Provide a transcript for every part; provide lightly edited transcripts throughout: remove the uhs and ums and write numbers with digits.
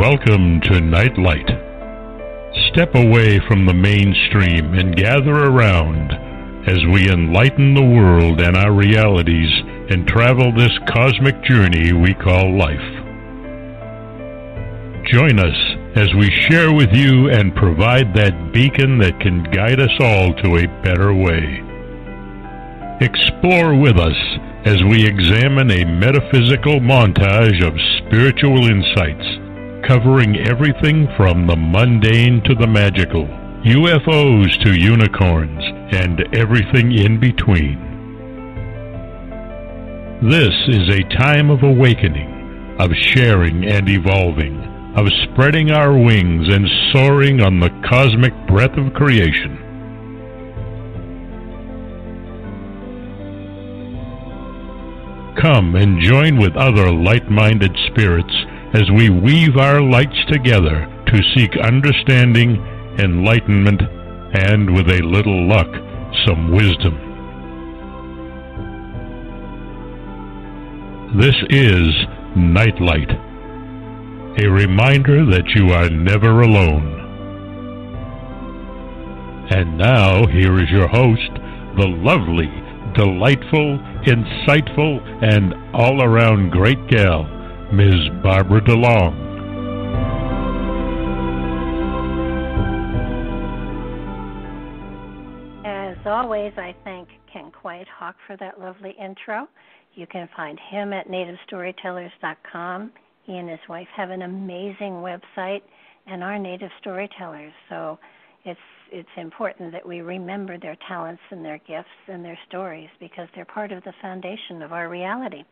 Welcome to Nightlight. Step away from the mainstream and gather around as we enlighten the world and our realities and travel this cosmic journey we call life. Join us as we share with you and provide that beacon that can guide us all to a better way. Explore with us as we examine a metaphysical montage of spiritual insights, covering everything from the mundane to the magical, UFOs to unicorns, and everything in between. This is a time of awakening, of sharing and evolving, of spreading our wings and soaring on the cosmic breath of creation. Come and join with other light-minded spirits as we weave our lights together to seek understanding, enlightenment, and, with a little luck, some wisdom. This is Nightlight, a reminder that you are never alone. And now, here is your host, the lovely, delightful, insightful, and all-around great gal, Ms. Barbara DeLong. As always, I thank Ken Quiet Hawk for that lovely intro. You can find him at nativestorytellers.com. He and his wife have an amazing website and are native storytellers. So it's important that we remember their talents and their gifts and their stories because they're part of the foundation of our reality.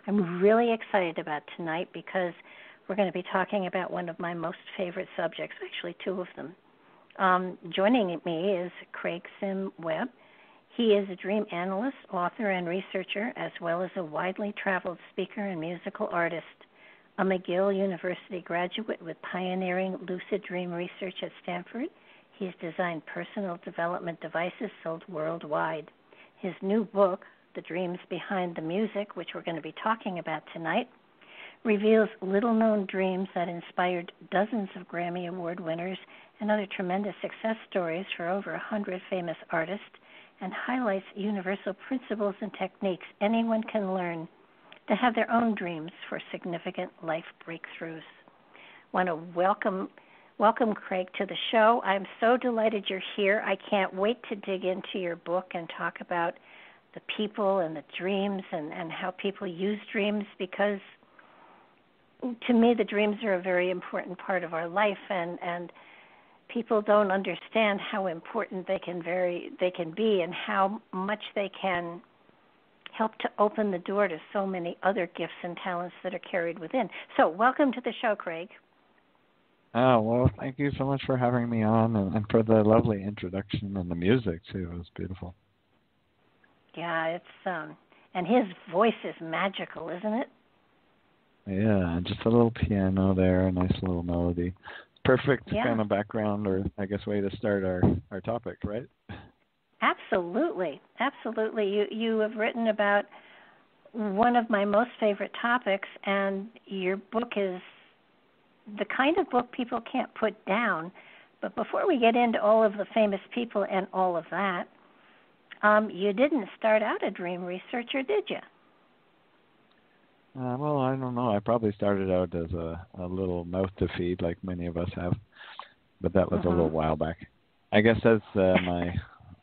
I'm really excited about tonight because we're going to be talking about one of my most favorite subjects, actually two of them. Joining me is Craig Sim Webb. He is a dream analyst, author, and researcher, as well as a widely traveled speaker and musical artist. A McGill University graduate with pioneering lucid dream research at Stanford, he's designed personal development devices sold worldwide. His new book, The Dreams Behind the Music, which we're going to be talking about tonight, reveals little-known dreams that inspired dozens of Grammy Award winners and other tremendous success stories for over 100 famous artists, and highlights universal principles and techniques anyone can learn to have their own dreams for significant life breakthroughs. I want to welcome Craig to the show. I'm so delighted you're here. I can't wait to dig into your book and talk about the people and the dreams and how people use dreams, because to me the dreams are a very important part of our life, and people don't understand how important they can be and how much they can help to open the door to so many other gifts and talents that are carried within. So welcome to the show, Craig. Oh, well, thank you so much for having me on and for the lovely introduction and the music, too. It was beautiful. Yeah, it's and his voice is magical, isn't it? Yeah, just a little piano there, a nice little melody. Perfect kind of background, or I guess way to start our topic, right? Absolutely. You have written about one of my most favorite topics, and your book is the kind of book people can't put down. But before we get into all of the famous people and all of that, you didn't start out a dream researcher, did you? Well, I don't know. I probably started out as a little mouth to feed, like many of us have, but that was a little while back. I guess as my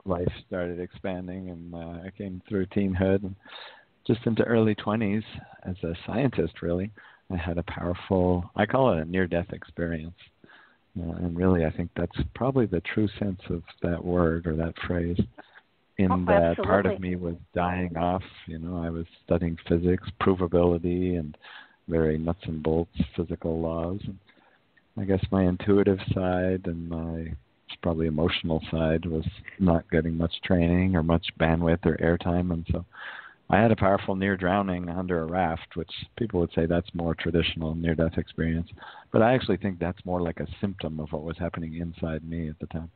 life started expanding and I came through teenhood and just into early 20s as a scientist, really, I had a powerful, I call it a near-death experience. And really, I think that's probably the true sense of that word or that phrase. That part of me was dying off. I was studying physics, provability, and very nuts and bolts physical laws. And I guess my intuitive side and my probably emotional side was not getting much training or much bandwidth or airtime. And so I had a powerful near drowning under a raft, which people would say that's more traditional near-death experience. But I actually think that's more like a symptom of what was happening inside me at the time.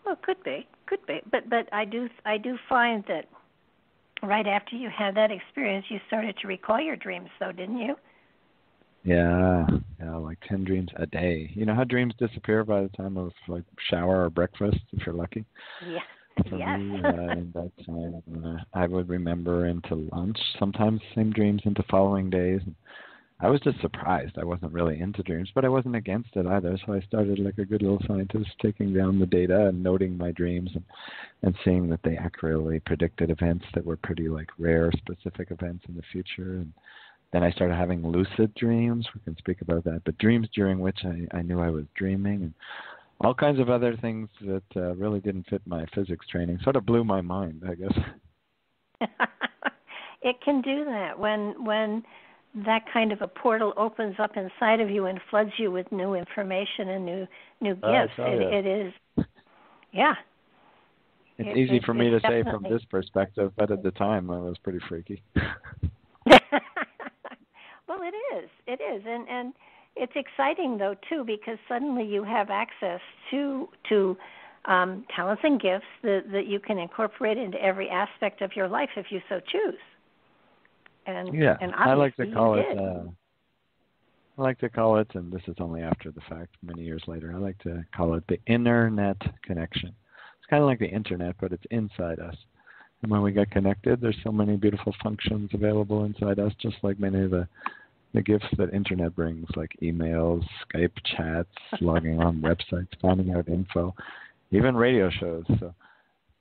Well, could be. But I do find that right after you had that experience, you started to recall your dreams, though, didn't you? Yeah, like 10 dreams a day. You know how dreams disappear by the time of like shower or breakfast, if you're lucky? Yeah. For Yes. me, in that time, I would remember into lunch, sometimes same dreams into following days. I was just surprised. I wasn't really into dreams, but I wasn't against it either. So I started like a good little scientist, taking down the data and noting my dreams and seeing that they accurately predicted events that were pretty like rare, specific events in the future. And then I started having lucid dreams. We can speak about that. But dreams during which I knew I was dreaming, and all kinds of other things that really didn't fit my physics training. Sort of blew my mind, I guess. It can do that when that kind of a portal opens up inside of you and floods you with new information and new gifts. It is, yeah. It's easy for me to say from this perspective, but at the time it was pretty freaky. Well, it is, and it's exciting though too, because suddenly you have access to talents and gifts that you can incorporate into every aspect of your life if you so choose. And I like to call it. I like to call it, and this is only after the fact, many years later. I like to call it the internet connection. It's kind of like the internet, but it's inside us. And when we get connected, there's so many beautiful functions available inside us, just like many of the gifts that internet brings, like emails, Skype chats, logging on websites, finding out info, even radio shows. So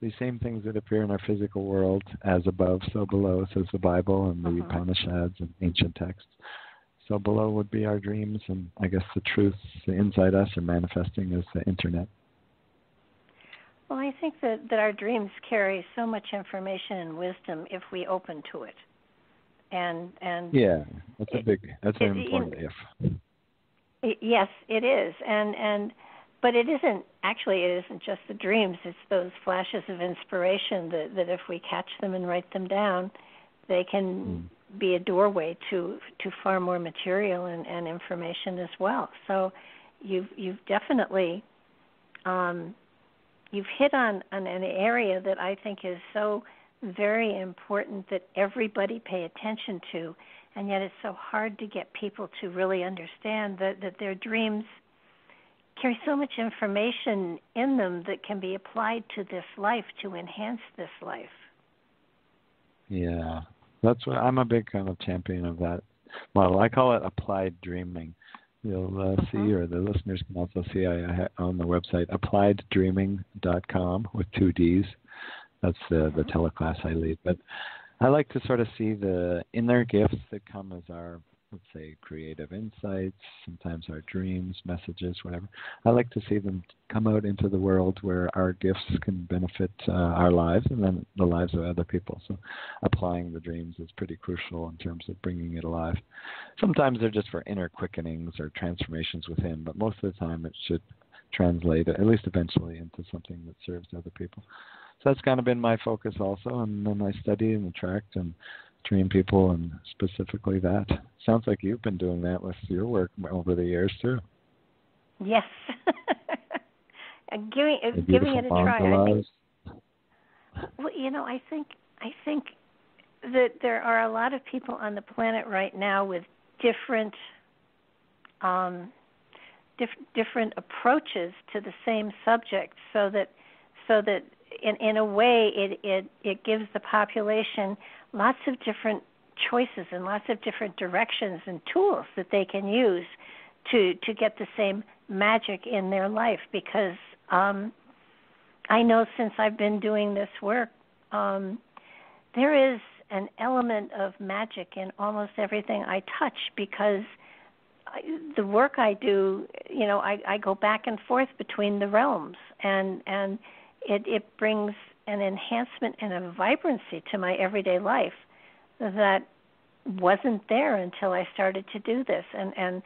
these same things that appear in our physical world, as above, so below, says the Bible and the Upanishads and ancient texts. So below would be our dreams, and I guess the truths inside us are manifesting as the internet. Well, I think that our dreams carry so much information and wisdom if we open to it. And yeah, that's an important if. Yes, it is, but it isn't just the dreams. It's those flashes of inspiration that if we catch them and write them down, they can be a doorway to far more material and information as well. So you've definitely you've hit on an area that I think is so very important that everybody pay attention to, and yet it's so hard to get people to really understand that their dreams carry so much information in them that can be applied to this life to enhance this life. Yeah, that's what I'm a big kind of champion of that model. I call it applied dreaming. You'll see, or the listeners can also see, I on the website applieddreaming.com with 2 Ds. That's the teleclass I lead. But I like to sort of see the inner gifts that come as our, let's say, creative insights, sometimes our dreams, messages, whatever. I like to see them come out into the world where our gifts can benefit our lives and then the lives of other people. So applying the dreams is pretty crucial in terms of bringing it alive. Sometimes they're just for inner quickenings or transformations within, but most of the time it should translate, at least eventually, into something that serves other people. So that's kind of been my focus also, and then I study and attract and train people, and specifically that. Sounds like you've been doing that with your work over the years too. Yes. giving it a try. I think, well, I think that there are a lot of people on the planet right now with different approaches to the same subject, so that in a way it gives the population lots of different choices and lots of different directions and tools that they can use to get the same magic in their life. Because I know since I've been doing this work, there is an element of magic in almost everything I touch, because the work I do, I go back and forth between the realms, and it brings an enhancement and a vibrancy to my everyday life that wasn't there until I started to do this. And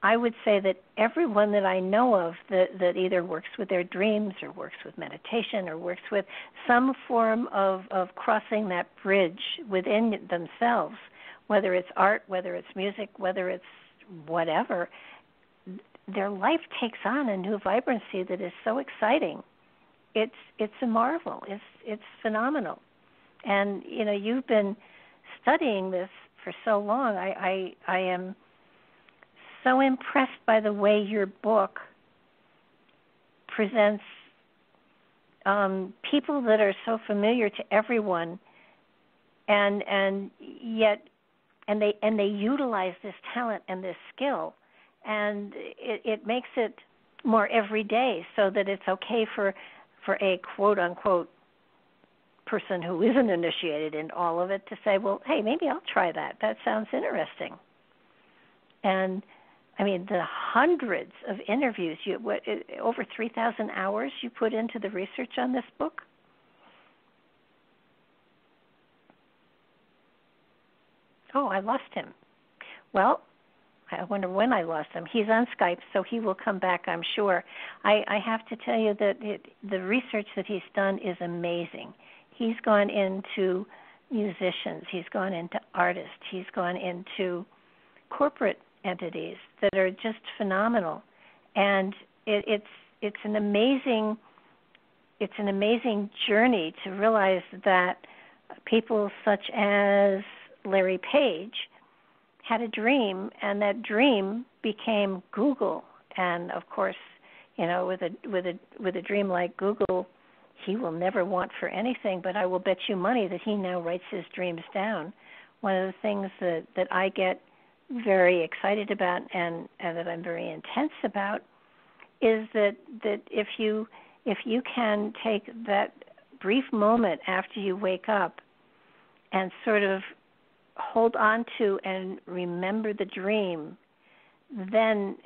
I would say that everyone that I know of that either works with their dreams or works with meditation or works with some form of crossing that bridge within themselves, whether it's art, whether it's music, whether it's whatever, their life takes on a new vibrancy that is so exciting. It's a marvel. It's phenomenal. And you've been studying this for so long. I am so impressed by the way your book presents people that are so familiar to everyone, and yet they utilize this talent and this skill, and it makes it more everyday, so that it's okay for a quote unquote person who isn't initiated in all of it to say, well, hey, maybe I'll try that. That sounds interesting. And I mean, the hundreds of interviews, over 3,000 hours you put into the research on this book? Oh, I lost him. Well, I wonder when I lost him. He's on Skype, so he will come back, I'm sure. I have to tell you that the research that he's done is amazing. He's gone into musicians. He's gone into artists. He's gone into corporate entities that are just phenomenal. And it's an amazing journey to realize that people such as Larry Page had a dream, and that dream became Google. And of course, with a dream like Google, he will never want for anything. But I will bet you money that he now writes his dreams down. One of the things that I get very excited about and that I'm very intense about is that if you can take that brief moment after you wake up and sort of hold on to and remember the dream, then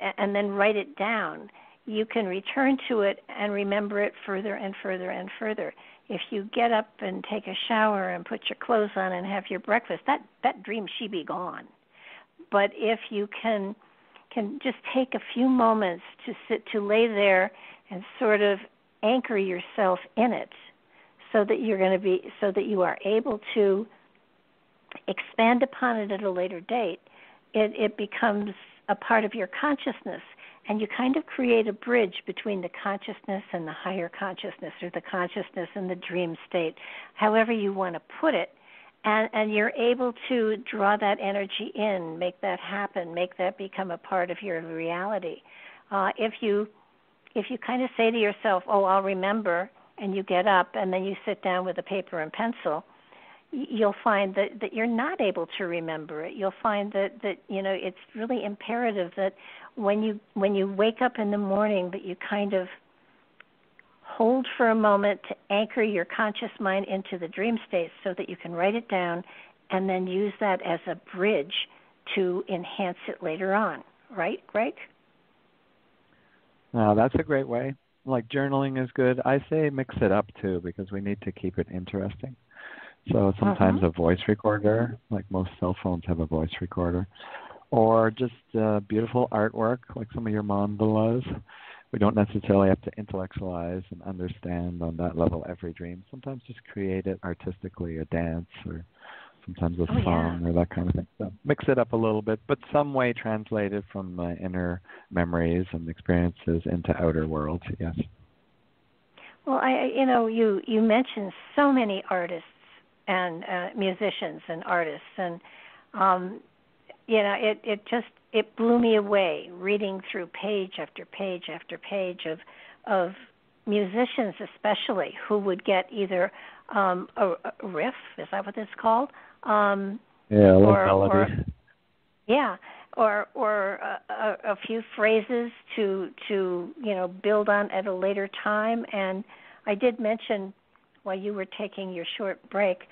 write it down, you can return to it and remember it further and further and further. If you get up and take a shower and put your clothes on and have your breakfast, that dream she be gone. But if you can just take a few moments to lay there and sort of anchor yourself in it, so that you are able to expand upon it at a later date, it becomes a part of your consciousness, and you kind of create a bridge between the consciousness and the higher consciousness, or the consciousness and the dream state, however you want to put it, and you're able to draw that energy in, make that happen, make that become a part of your reality. If you kind of say to yourself, oh, I'll remember, and you get up and then you sit down with a paper and pencil, you'll find that you're not able to remember it. You'll find that it's really imperative that when you wake up in the morning, that you kind of hold for a moment to anchor your conscious mind into the dream state, so that you can write it down and then use that as a bridge to enhance it later on. Right, Greg? That's a great way. Like, journaling is good. I say mix it up too, because we need to keep it interesting. So sometimes a voice recorder, like most cell phones have a voice recorder, or just beautiful artwork, like some of your mandalas. We don't necessarily have to intellectualize and understand on that level every dream. Sometimes just create it artistically, a dance, or sometimes a song, or that kind of thing. So mix it up a little bit, but some way translate it from my inner memories and experiences into outer worlds, yes. Well, you mentioned so many artists and musicians and artists, and it blew me away reading through page after page after page of musicians, especially, who would get either a riff, is that what it's called? Melody. Or a few phrases to build on at a later time. And I did mention, while you were taking your short break,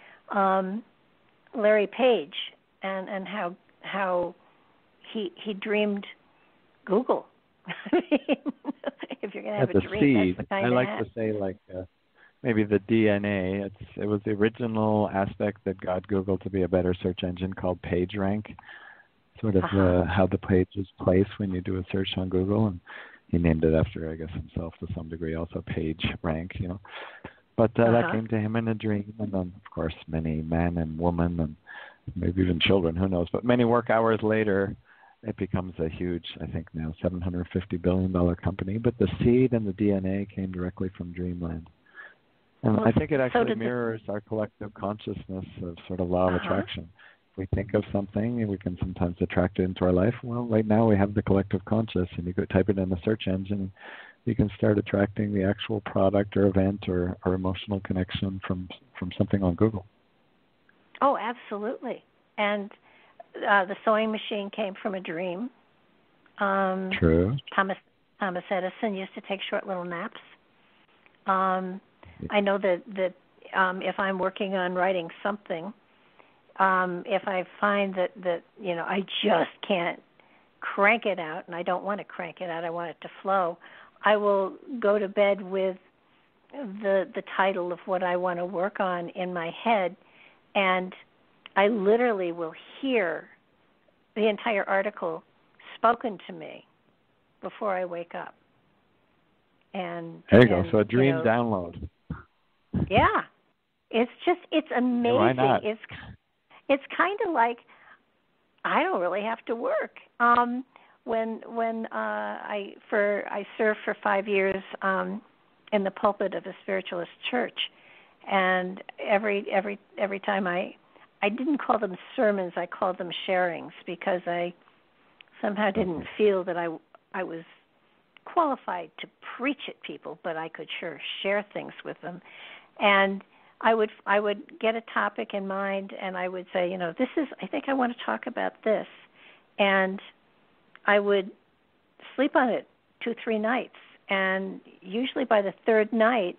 Larry Page and how he dreamed Google. If you're going to have a dream, seed. that's the kind I of like to say, maybe the DNA. It was the original aspect that got Google to be a better search engine, called PageRank. Sort of how the page is placed when you do a search on Google, and he named it after, I guess, himself to some degree, also PageRank, But that came to him in a dream, and then, of course, many men and women, and maybe even children, who knows. But many work hours later, it becomes a huge, I think now, $750 billion company. But the seed and the DNA came directly from dreamland. And I think it actually mirrors our collective consciousness of sort of law of attraction. If we think of something and we can sometimes attract it into our life. Well, right now we have the collective conscious, and you could type it in the search engine, you can start attracting the actual product or event or emotional connection from something on Google. Oh, absolutely. And the sewing machine came from a dream. True. Thomas Edison used to take short little naps. I know that if I'm working on writing something, if I find that I just can't crank it out, and I don't want to crank it out, I want it to flow, I will go to bed with the title of what I want to work on in my head, and I literally will hear the entire article spoken to me before I wake up. And there you go. So a dream download. Yeah, it's amazing. Yeah, why not? It's kind of like I don't really have to work. When I served for 5 years in the pulpit of a spiritualist church, and every time I didn't call them sermons, I called them sharings, because I somehow didn't feel that I was qualified to preach at people, but I could sure share things with them. And I would get a topic in mind, and I would say, I think I want to talk about this, and I would sleep on it 2-3 nights, and usually by the third night,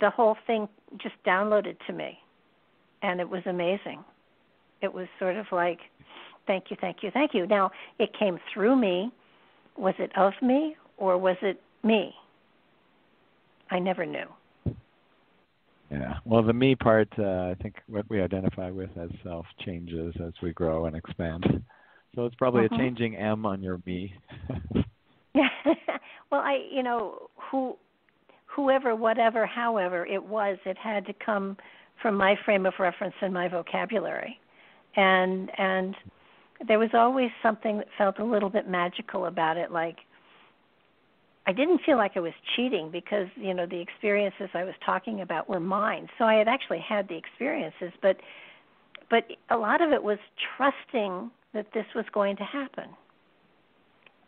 the whole thing just downloaded to me, and it was amazing. It was sort of like, thank you, thank you, thank you. Now, it came through me. Was it of me, or was it me? I never knew. Yeah. Well, the me part, I think what we identify with as self changes as we grow and expand. So it's probably a changing M on your me. Well, whoever, whatever, however it was, it had to come from my frame of reference and my vocabulary. And there was always something that felt a little bit magical about it, like I didn't feel like I was cheating, because, the experiences I was talking about were mine. So I had actually had the experiences, but a lot of it was trusting that this was going to happen.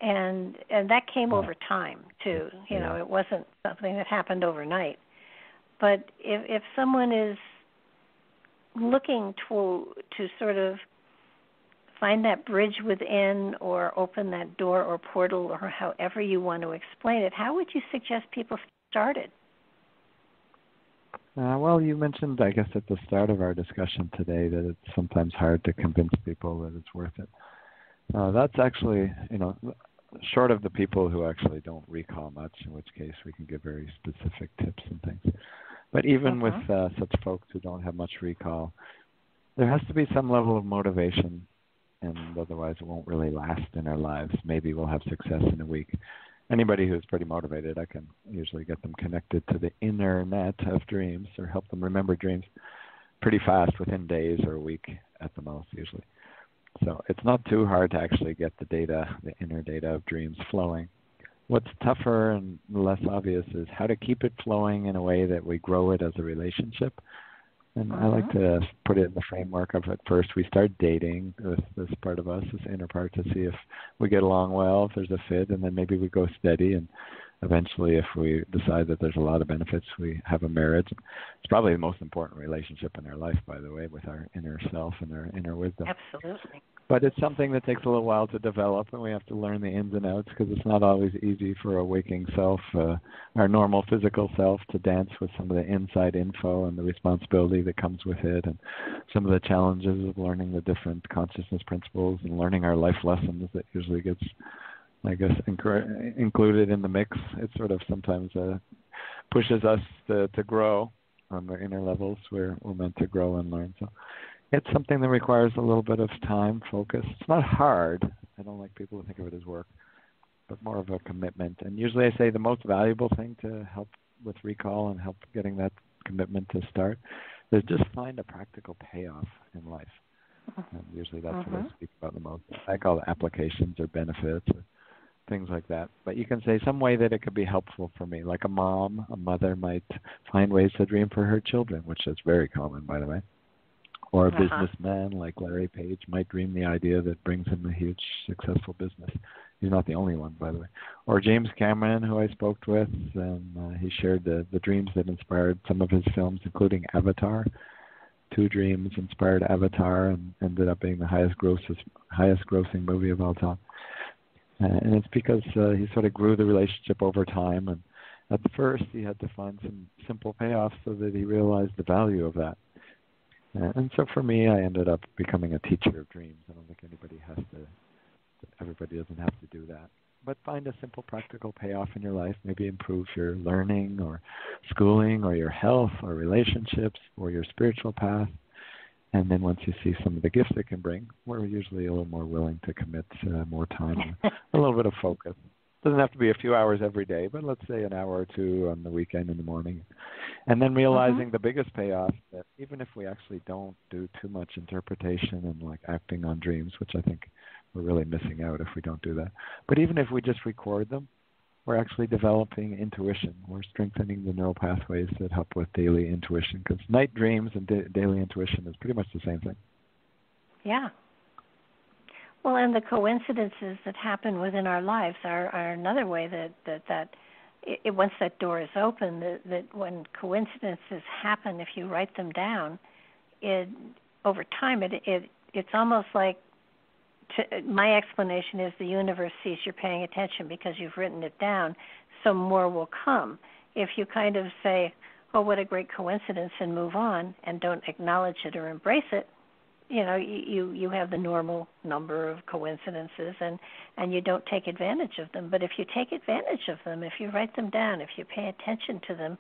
And that came over time, too. It wasn't something that happened overnight. But if someone is looking to sort of find that bridge within, or open that door or portal, or however you want to explain it, how would you suggest people start it? Well, you mentioned, I guess, at the start of our discussion today that it's sometimes hard to convince people that it's worth it. That's actually, short of the people who actually don't recall much, in which case we can give very specific tips and things. But even with such folks who don't have much recall, there has to be some level of motivation, and otherwise it won't really last in our lives. Maybe we'll have success in a week. Anybody who's pretty motivated, I can usually get them connected to the inner net of dreams, or help them remember dreams pretty fast, within days or a week at the most, usually. So it's not too hard to actually get the data, the inner data of dreams flowing. What's tougher and less obvious is how to keep it flowing in a way that we grow it as a relationship. And I like to put it in the framework of, at first we start dating with this part of us, this inner part, to see if we get along well, if there's a fit, and then maybe we go steady, and eventually if we decide that there's a lot of benefits, we have a marriage. It's probably the most important relationship in our life, by the way, with our inner self and our inner wisdom. Absolutely. But it's something that takes a little while to develop, and we have to learn the ins and outs, because it's not always easy for a waking self, our normal physical self, to dance with some of the inside info and the responsibility that comes with it, and some of the challenges of learning the different consciousness principles and learning our life lessons that usually gets, I guess, included in the mix. It sort of sometimes pushes us to grow on the inner levels where we're meant to grow and learn. So it's something that requires a little bit of time, focus. It's not hard. I don't like people to think of it as work, but more of a commitment. And usually I say the most valuable thing to help with recall and help getting that commitment to start is just find a practical payoff in life. And usually that's what I speak about the most. I call it applications or benefits or things like that. But you can say some way that it could be helpful for me. Like a mother might find ways to dream for her children, which is very common, by the way. Or a businessman like Larry Page might dream the idea that brings him a huge, successful business. He's not the only one, by the way. Or James Cameron, who I spoke with, and he shared the dreams that inspired some of his films, including Avatar. 2 dreams inspired Avatar and ended up being the highest grossing movie of all time. And it's because he sort of grew the relationship over time. And at first, he had to find some simple payoffs so that he realized the value of that. And so for me, I ended up becoming a teacher of dreams. I don't think everybody doesn't have to do that. But find a simple practical payoff in your life, maybe improve your learning or schooling or your health or relationships or your spiritual path. And then once you see some of the gifts it can bring, we're usually a little more willing to commit more time, a little bit of focus. Doesn't have to be a few hours every day, but let's say an hour or 2 on the weekend in the morning. And then realizing the biggest payoff, that even if we actually don't do too much interpretation and like acting on dreams, which I think we're really missing out if we don't do that. But even if we just record them, we're actually developing intuition. We're strengthening the neural pathways that help with daily intuition, because night dreams and daily intuition is pretty much the same thing. Yeah. Well, and the coincidences that happen within our lives are another way that once that door is open, that when coincidences happen, if you write them down, over time it's almost like, my explanation is the universe sees you're paying attention because you've written it down, so more will come. If you kind of say, oh, what a great coincidence, and move on and don't acknowledge it or embrace it, you have the normal number of coincidences and you don't take advantage of them. But if you take advantage of them, if you write them down, if you pay attention to them,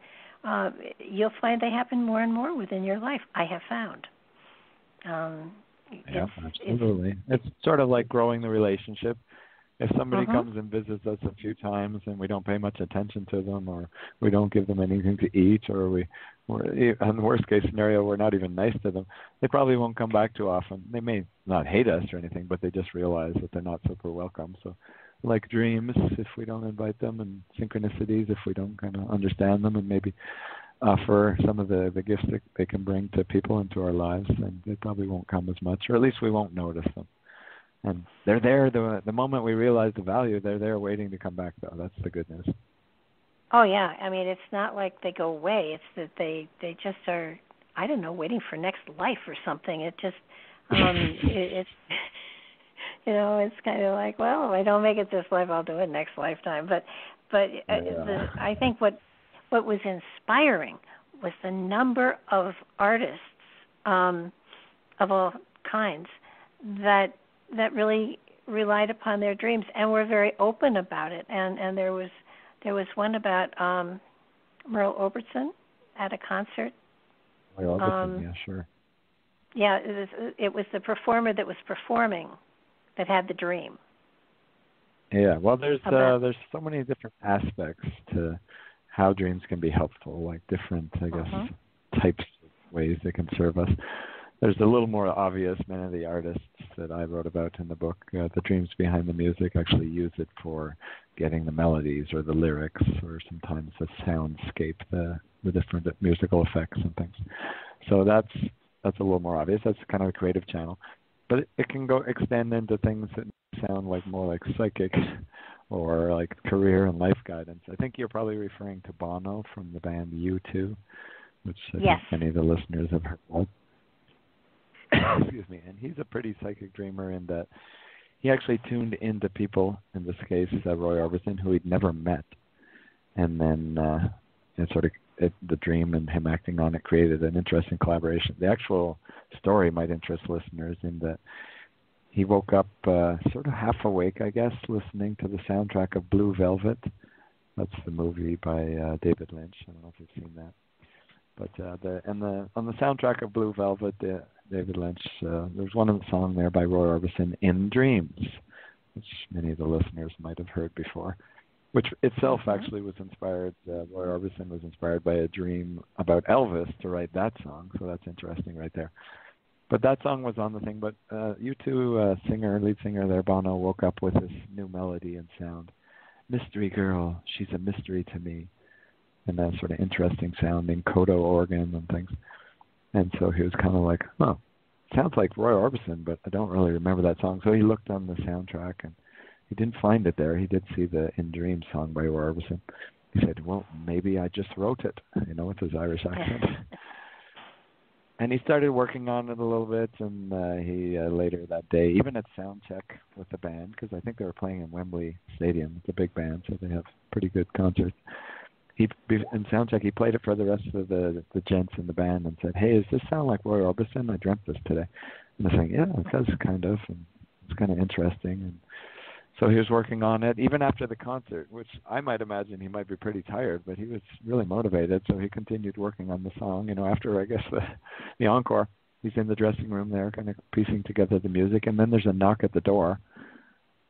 you'll find they happen more and more within your life, I have found. Yeah, absolutely. It's sort of like growing the relationship. If somebody comes and visits us a few times and we don't pay much attention to them, or we don't give them anything to eat, or in the worst case scenario, we're not even nice to them, they probably won't come back too often. They may not hate us or anything, but they just realize that they're not super welcome. So like dreams, if we don't invite them, and synchronicities, if we don't kind of understand them and maybe offer some of the gifts that they can bring to people into our lives, then they probably won't come as much, or at least we won't notice them. And they're there, the moment we realize the value, they're there waiting to come back, though. That's the good news. Oh, yeah. I mean, it's not like they go away. It's that they just are, I don't know, waiting for next life or something. It just, it's, it's kind of like, well, if I don't make it this life, I'll do it next lifetime. But I think what was inspiring was the number of artists of all kinds that really relied upon their dreams and were very open about it. And there was one about Merle Obertson at a concert. Yeah, sure. Yeah, it was the performer that was performing that had the dream. Yeah, well, there's so many different aspects to how dreams can be helpful, like different, I guess, types of ways they can serve us. There's a little more obvious. Many of the artists that I wrote about in the book, the dreams behind the music, actually use it for getting the melodies or the lyrics, or sometimes the soundscape, the different musical effects and things. So that's a little more obvious. That's kind of a creative channel. But it can extend into things that sound like more like psychic or like career and life guidance. I think you're probably referring to Bono from the band U2, which I think many of the listeners have heard of. Excuse me. And he's a pretty psychic dreamer in that he actually tuned into people, in this case Roy Orbison, who he'd never met. And then the dream and him acting on it created an interesting collaboration. The actual story might interest listeners in that he woke up sort of half awake, I guess, listening to the soundtrack of Blue Velvet. That's the movie by David Lynch. I don't know if you've seen that. But on the soundtrack of Blue Velvet, David Lynch, there's one of the songs there by Roy Orbison, In Dreams, which many of the listeners might have heard before, which itself actually was inspired, Roy Orbison was inspired by a dream about Elvis to write that song, so that's interesting right there. But that song was on the thing, but U2 lead singer there, Bono, woke up with this new melody and sound. Mystery girl, she's a mystery to me. And that sort of interesting sounding Kodo organ and things. And so he was kind of like, oh, sounds like Roy Orbison, but I don't really remember that song. So he looked on the soundtrack, and he didn't find it there. He did see the In Dreams song by Roy Orbison. He said, well, maybe I just wrote it, with his Irish accent. And he started working on it a little bit, and he later that day, even at sound check with the band, because I think they were playing in Wembley Stadium. It's a big band, so they have pretty good concerts. In sound check, he played it for the rest of the gents in the band and said, hey, does this sound like Roy Orbison? I dreamt this today. And I was saying, yeah, it does kind of, and it's kind of interesting. And so he was working on it, even after the concert, which I might imagine he might be pretty tired, but he was really motivated, so he continued working on the song. After, I guess, the encore, he's in the dressing room there kind of piecing together the music, and then there's a knock at the door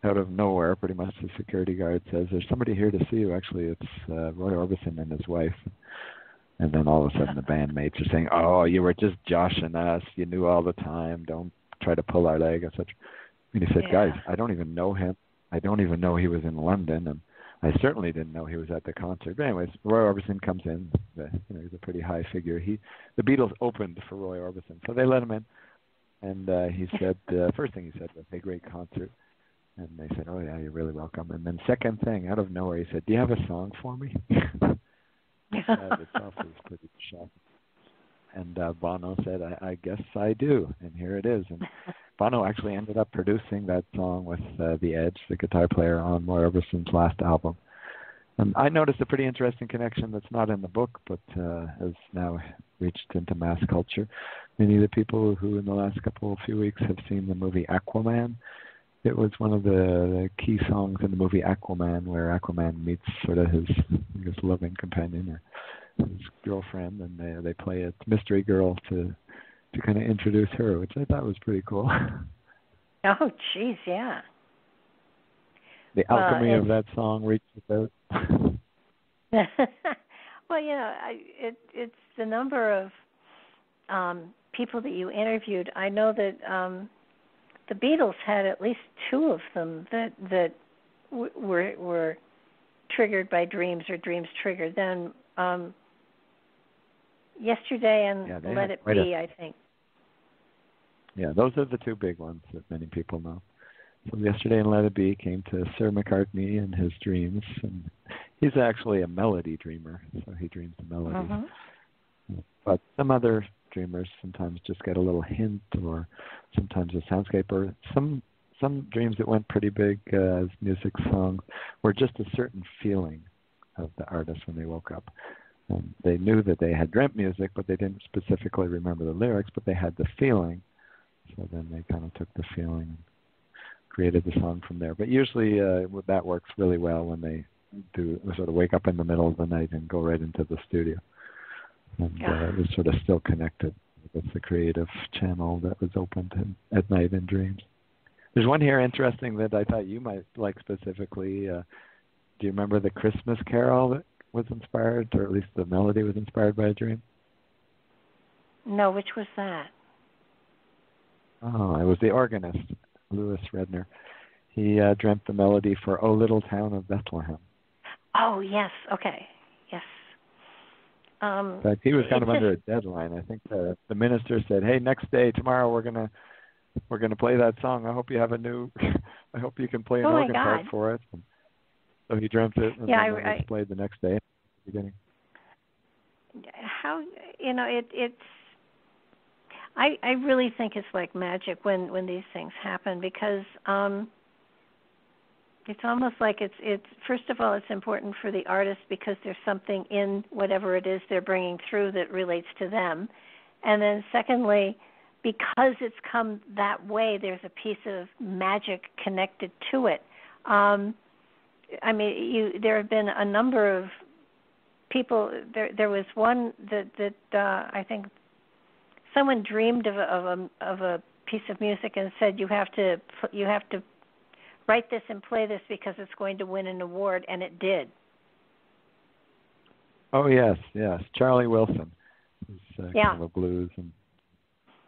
out of nowhere, pretty much. The security guard says, there's somebody here to see you. Actually, it's Roy Orbison and his wife. And then all of a sudden the bandmates are saying, oh, you were just joshing us. You knew all the time. Don't try to pull our leg, etc. And he said, guys, I don't even know him. I don't even know he was in London, and I certainly didn't know he was at the concert. But anyways, Roy Orbison comes in. He's a pretty high figure. The Beatles opened for Roy Orbison, so they let him in. And he said, first thing he said was, hey, great concert. And they said, oh, yeah, you're really welcome. And then second thing, out of nowhere, he said, do you have a song for me? That itself was pretty shocking. And Bono said, I guess I do, and here it is. And Bono actually ended up producing that song with The Edge, the guitar player, on Roy Orbison's last album. And I noticed a pretty interesting connection that's not in the book, but has now reached into mass culture. Many of the people who in the last few weeks have seen the movie Aquaman, it was one of the key songs in the movie Aquaman, where Aquaman meets sort of his loving companion or his girlfriend, and they play a mystery girl to kind of introduce her, which I thought was pretty cool. Oh, geez, yeah. The alchemy of that song reaches out. Well, it's the number of people that you interviewed. I know that the Beatles had at least two of them that were triggered by dreams, or dreams triggered them. Yesterday and Let It Be, I think. Yeah, those are the two big ones that many people know. So Yesterday and Let It Be came to Sir McCartney and his dreams, and he's actually a melody dreamer, so he dreams the melodies. Mm-hmm. But some other dreamers sometimes just get a little hint, or sometimes a soundscape, or some dreams that went pretty big as music songs were just a certain feeling of the artist when they woke up. They knew that they had dreamt music, but they didn't specifically remember the lyrics, but they had the feeling. So then they kind of took the feeling and created the song from there. But usually that works really well when they do sort of wake up in the middle of the night and go right into the studio. And it's sort of still connected with the creative channel that was opened at night in dreams. There's one here interesting that I thought you might like specifically. Do you remember the Christmas Carol that was inspired, or at least the melody was inspired by a dream? No, which was that? Oh, it was the organist, Louis Redner. He dreamt the melody for O Little Town of Bethlehem. Oh, yes. Okay. Yes. In fact, he was kind of under a deadline. I think the minister said, "Hey, next day, tomorrow, we're gonna play that song. I hope you have I hope you can play an organ part for it." And so he dreamt it, and then it was played the next day at the beginning. How it's. I really think it's like magic when these things happen, because it's almost like it's first of all, it's important for the artist because there's something in whatever it is they're bringing through that relates to them. And then secondly, because it's come that way, there's a piece of magic connected to it. There have been a number of people. There was one that I think someone dreamed of a piece of music and said you have to write this and play this because it's going to win an award, and it did. Oh yes, Charlie Wilson. It's kind of a blues, and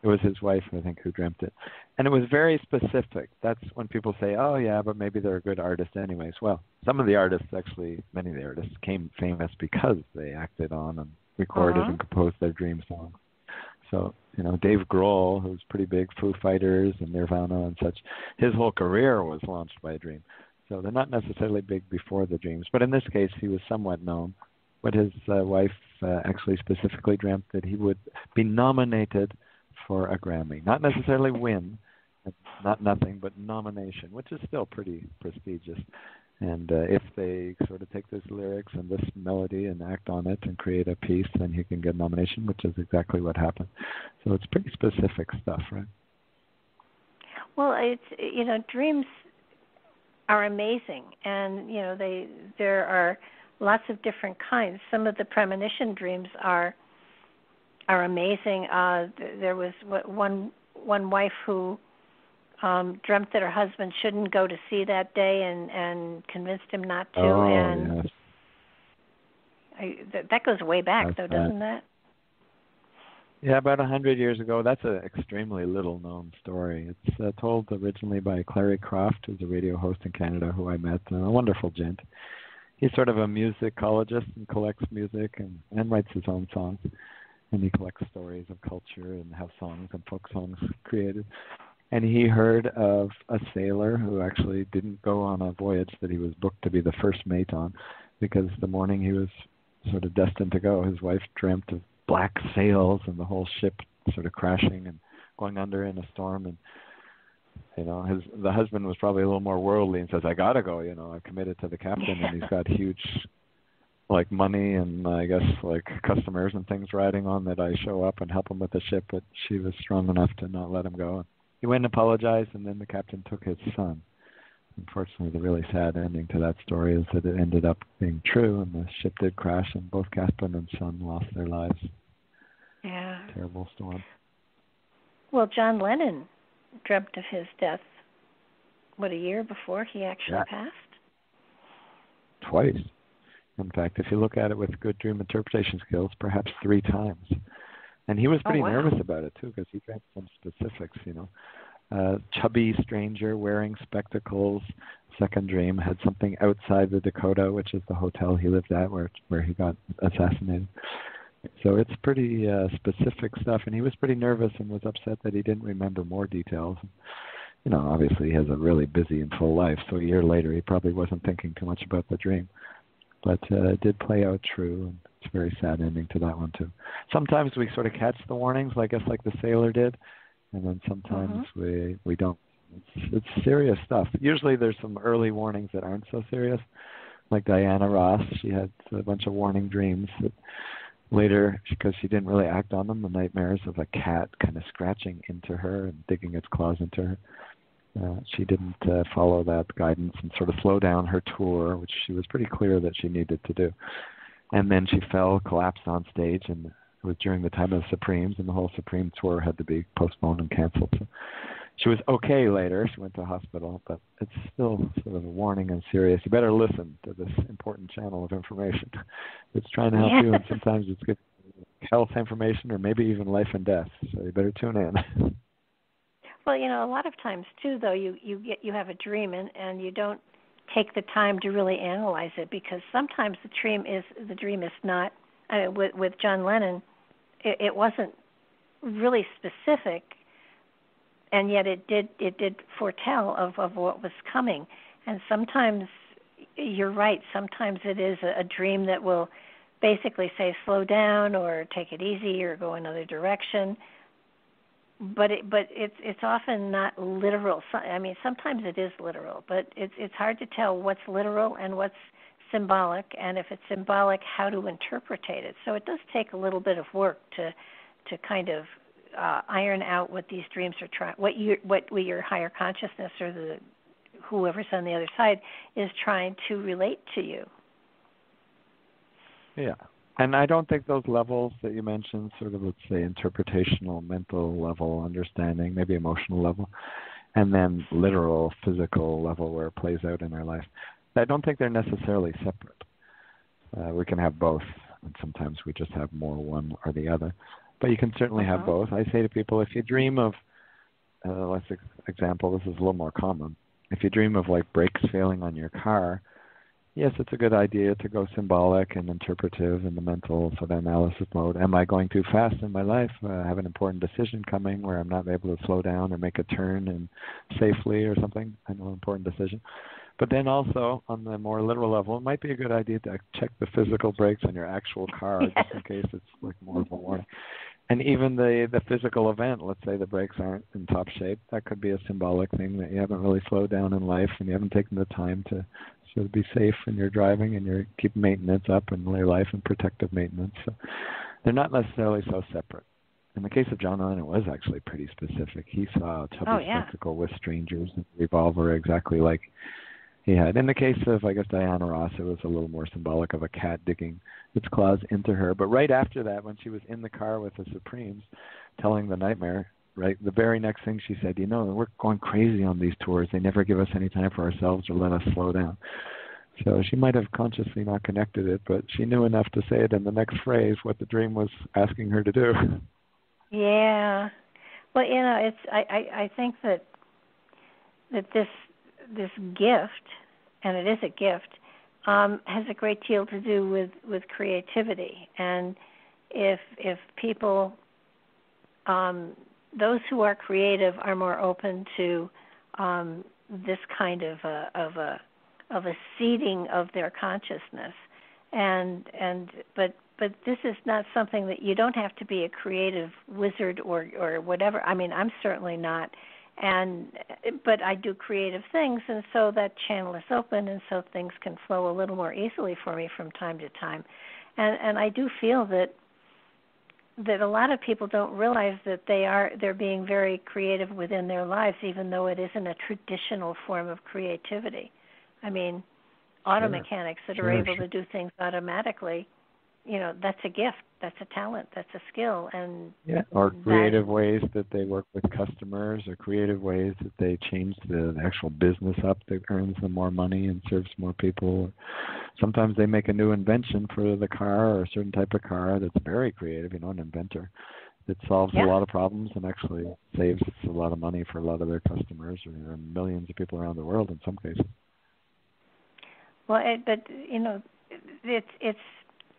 it was his wife, I think, who dreamt it. And it was very specific. That's when people say, "Oh yeah, but maybe they're a good artist anyways." Well, some of the artists, actually, many of the artists came famous because they acted on and recorded and composed their dream songs. So, Dave Grohl, who's pretty big, Foo Fighters and Nirvana and such, his whole career was launched by a dream. So they're not necessarily big before the dreams. But in this case, he was somewhat known. But his wife actually specifically dreamt that he would be nominated for a Grammy. Not necessarily win, not nothing, but nomination, which is still pretty prestigious. And if they sort of take this lyrics and this melody and act on it and create a piece, then he can get a nomination, which is exactly what happened. So it's pretty specific stuff, right? Well, it's, dreams are amazing. And, there are lots of different kinds. Some of the premonition dreams are amazing. There was one wife who dreamt that her husband shouldn't go to sea that day and convinced him not to. Oh, and yes. That goes way back, though, doesn't that? Yeah, about 100 years ago. That's an extremely little-known story. It's told originally by Clary Croft, who's a radio host in Canada who I met, a wonderful gent. He's sort of a musicologist and collects music and writes his own songs. And he collects stories of culture and how songs and folk songs created. And he heard of a sailor who actually didn't go on a voyage that he was booked to be the first mate on, because the morning he was sort of destined to go, his wife dreamt of black sails and the whole ship sort of crashing and going under in a storm. And the husband was probably a little more worldly and says, I gotta go, I've committed to the captain, and he's got huge money and I guess customers and things riding on that I show up and help him with the ship. But she was strong enough to not let him go. He went and apologized, and then the captain took his son. Unfortunately, the really sad ending to that story is that it ended up being true, and the ship did crash, and both captain and son lost their lives. Yeah. Terrible storm. Well, John Lennon dreamt of his death, a year before he actually passed? Twice. In fact, if you look at it with good dream interpretation skills, perhaps 3 times. And he was pretty nervous about it, too, because he dreamt some specifics, chubby stranger wearing spectacles. Second dream had something outside the Dakota, which is the hotel he lived at where he got assassinated. So it's pretty specific stuff, and he was pretty nervous and was upset that he didn't remember more details. Obviously he has a really busy and full life, so a year later he probably wasn't thinking too much about the dream. But it did play out true, and it's a very sad ending to that one, too. Sometimes we sort of catch the warnings, I guess like the sailor did, and then sometimes we don't. It's serious stuff. Usually there's some early warnings that aren't so serious, like Diana Ross. She had a bunch of warning dreams that later, because she didn't really act on them, the nightmares of a cat kind of scratching into her and digging its claws into her. She didn't follow that guidance and sort of slow down her tour, which she was pretty clear that she needed to do. And then she collapsed on stage, and it was during the time of the Supremes, and the whole Supreme tour had to be postponed and canceled. So she was okay later. She went to a hospital, but it's still sort of a warning and serious. You better listen to this important channel of information. It's trying to help you, and sometimes it's good health information or maybe even life and death. So you better tune in. Well, a lot of times too, though, you have a dream and you don't take the time to really analyze it, because sometimes the dream is not. With John Lennon, it wasn't really specific, and yet it did foretell of what was coming. And sometimes you're right. Sometimes it is a dream that will basically say slow down or take it easy or go another direction. But it's often not literal. Sometimes it is literal, but it's hard to tell what's literal and what's symbolic, and if it's symbolic, how to interpret it. So it does take a little bit of work to kind of iron out what these dreams are trying, what your higher consciousness or whoever's on the other side is trying to relate to you. Yeah. And I don't think those levels that you mentioned, sort of, let's say, interpretational, mental level, understanding, maybe emotional level, and then literal, physical level where it plays out in our life, I don't think they're necessarily separate. We can have both, and sometimes we just have more one or the other. But you can certainly have both. I say to people, if you dream of, example, this is a little more common. If you dream of brakes failing on your car, yes, it's a good idea to go symbolic and interpretive in the mental sort of analysis mode. Am I going too fast in my life? I have an important decision coming where I'm not able to slow down or make a turn and safely or something. I know an important decision. But then also, on the more literal level, it might be a good idea to check the physical brakes on your actual car, Yes. just in case it's like more of a warning. And even the physical event, let's say the brakes aren't in top shape, that could be a symbolic thing that you haven't really slowed down in life and you haven't taken the time to sort of be safe when you're driving and you're keeping maintenance up in your life and protective maintenance. So they're not necessarily so separate. In the case of John Lennon, it was actually pretty specific. He saw a tubby spectacle with strangers and a revolver exactly like he had. In the case of, I guess, Diana Ross, it was a little more symbolic of a cat digging its claws into her. But right after that, when she was in the car with the Supremes telling the nightmare, right, the very next thing she said, we're going crazy on these tours. They never give us any time for ourselves or let us slow down. So she might have consciously not connected it, but she knew enough to say it in the next phrase, what the dream was asking her to do. Yeah. Well, it's I think that this gift, and it is a gift, has a great deal to do with creativity. And if people, those who are creative, are more open to this kind of a seeding of their consciousness, but this is not something that you don't have to be a creative wizard or whatever. I mean, I'm certainly not. But I do creative things, and so that channel is open, and so things can flow a little more easily for me from time to time. And I do feel that a lot of people don't realize that they're being very creative within their lives, even though it isn't a traditional form of creativity. I mean, auto mechanics that are able to do things automatically, that's a gift, that's a talent, that's a skill. And or creative ways that they work with customers, or creative ways that they change the actual business up that earns them more money and serves more people. Sometimes they make a new invention for the car or a certain type of car that's very creative, an inventor that solves a lot of problems and actually saves a lot of money for a lot of their customers or millions of people around the world in some cases. Well, it's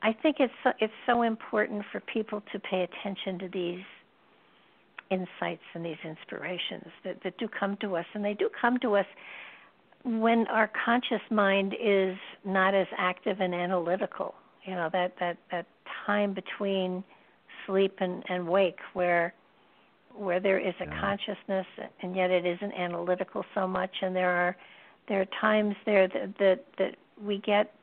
I think it's so important for people to pay attention to these insights and these inspirations that do come to us, and they do come to us when our conscious mind is not as active and analytical. That time between sleep and wake where there is a consciousness and yet it isn't analytical so much, and there are times there that we get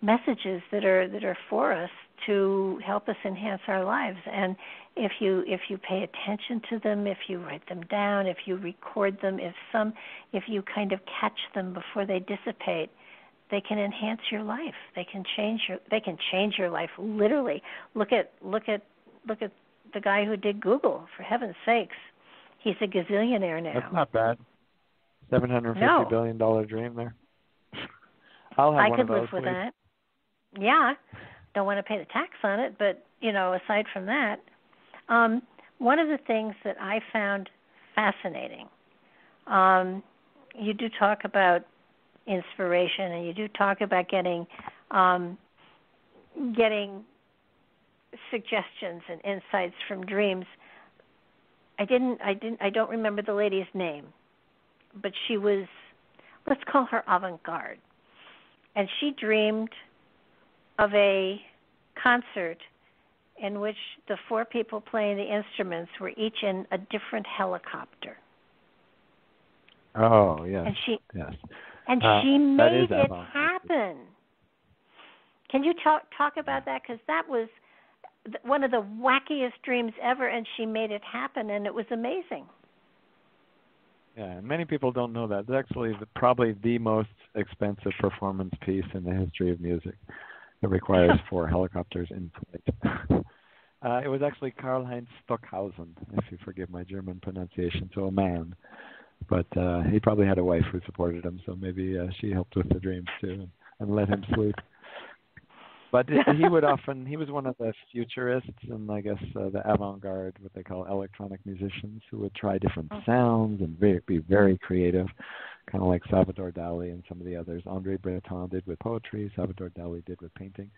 messages that are for us to help us enhance our lives. And if you pay attention to them, if you write them down, if you record them, if you kind of catch them before they dissipate, they can enhance your life. They can change your life literally. Look at the guy who did Google, for heaven's sakes. He's a gazillionaire now. That's not bad. $750 billion dream there. I'll have one of those. I could live with that. Yeah, don't want to pay the tax on it, but, aside from that, one of the things that I found fascinating, you do talk about inspiration, and you do talk about getting suggestions and insights from dreams. I don't remember the lady's name, but she was, let's call her avant-garde. And she dreamed of a concert in which the four people playing the instruments were each in a different helicopter. Oh, yes. And she made it happen. Can you talk about that? Because that was one of the wackiest dreams ever, and she made it happen, and it was amazing. Yeah, and many people don't know that. It's actually probably the most expensive performance piece in the history of music. It requires 4 helicopters in flight. It was actually Karl-Heinz Stockhausen, if you forgive my German pronunciation, so a man. But he probably had a wife who supported him, so maybe she helped with the dreams too and let him sleep. But he was one of the futurists and I guess the avant-garde, what they call electronic musicians, who would try different sounds and be very creative, kind of like Salvador Dali and some of the others. André Breton did with poetry, Salvador Dali did with painting.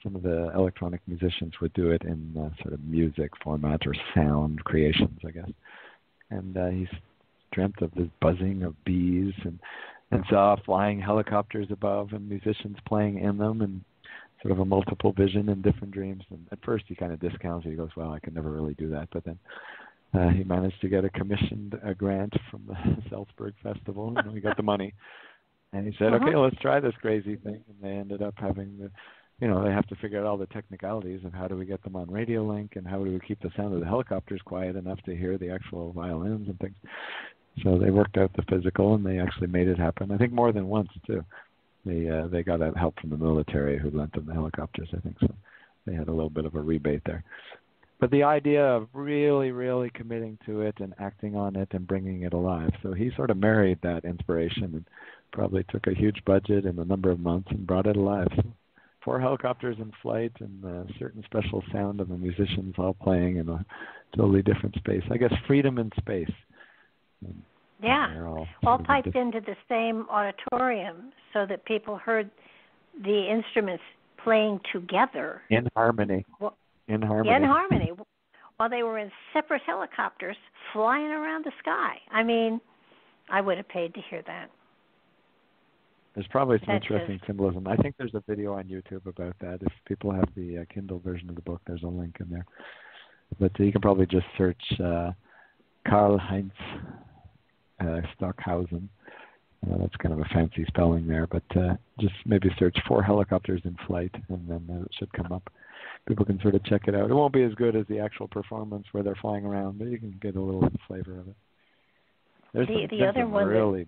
Some of the electronic musicians would do it in sort of music format or sound creations, I guess. And he dreamt of this buzzing of bees and saw flying helicopters above and musicians playing in them, and sort of a multiple vision and different dreams. And at first he kind of discounts it. He goes, well, I could never really do that. But then he managed to get a grant from the Salzburg Festival, and he got the money. And he said, okay, let's try this crazy thing. And they ended up having they have to figure out all the technicalities of how do we get them on radio link and how do we keep the sound of the helicopters quiet enough to hear the actual violins and things. So they worked out the physical, and they actually made it happen. I think more than once, too. They got help from the military who lent them the helicopters, I think. So they had a little bit of a rebate there. But the idea of really, really committing to it and acting on it and bringing it alive. So he sort of married that inspiration and probably took a huge budget in a number of months and brought it alive. So 4 helicopters in flight and a certain special sound of the musicians all playing in a totally different space. I guess freedom in space. Yeah, all piped into the same auditorium so that people heard the instruments playing together. In harmony. In harmony. While they were in separate helicopters flying around the sky. I mean, I would have paid to hear that. There's probably some interesting symbolism. I think there's a video on YouTube about that. If people have the Kindle version of the book, there's a link in there. But you can probably just search Karl-Heinz Stockhausen. That's kind of a fancy spelling there, but just maybe search 4 helicopters in flight, and then it should come up. People can sort of check it out. It won't be as good as the actual performance where they're flying around, but you can get a little flavor of it. There's the other one really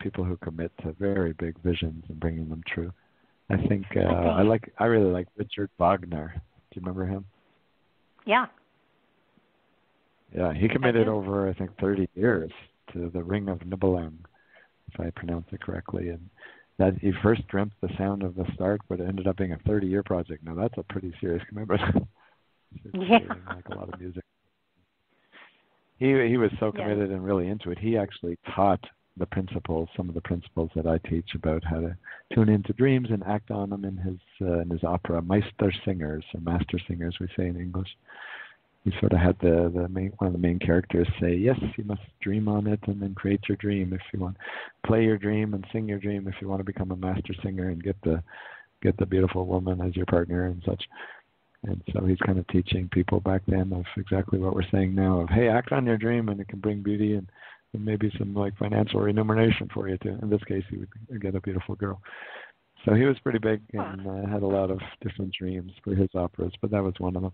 people who commit to very big visions and bringing them true. I think I really like Richard Wagner. Do you remember him? Yeah. Yeah, he committed over, I think, 30 years to the Ring of Nibelung, if I pronounce it correctly. And that he first dreamt the sound of the start, but it ended up being a 30-year project. Now, that's a pretty serious commitment. Yeah. Like a lot of music. He was so committed and really into it. He actually taught some of the principles that I teach about how to tune into dreams and act on them in his opera, Meistersingers, or Master Singers, we say in English. He sort of had one of the main characters say, yes, you must dream on it and then create your dream if you want. Play your dream and sing your dream if you want to become a master singer and get the beautiful woman as your partner and such. And so he's kind of teaching people back then of exactly what we're saying now of, hey, act on your dream and it can bring beauty and maybe some like financial remuneration for you too. In this case, he would get a beautiful girl. So he was pretty big and had a lot of different dreams for his operas, but that was one of them.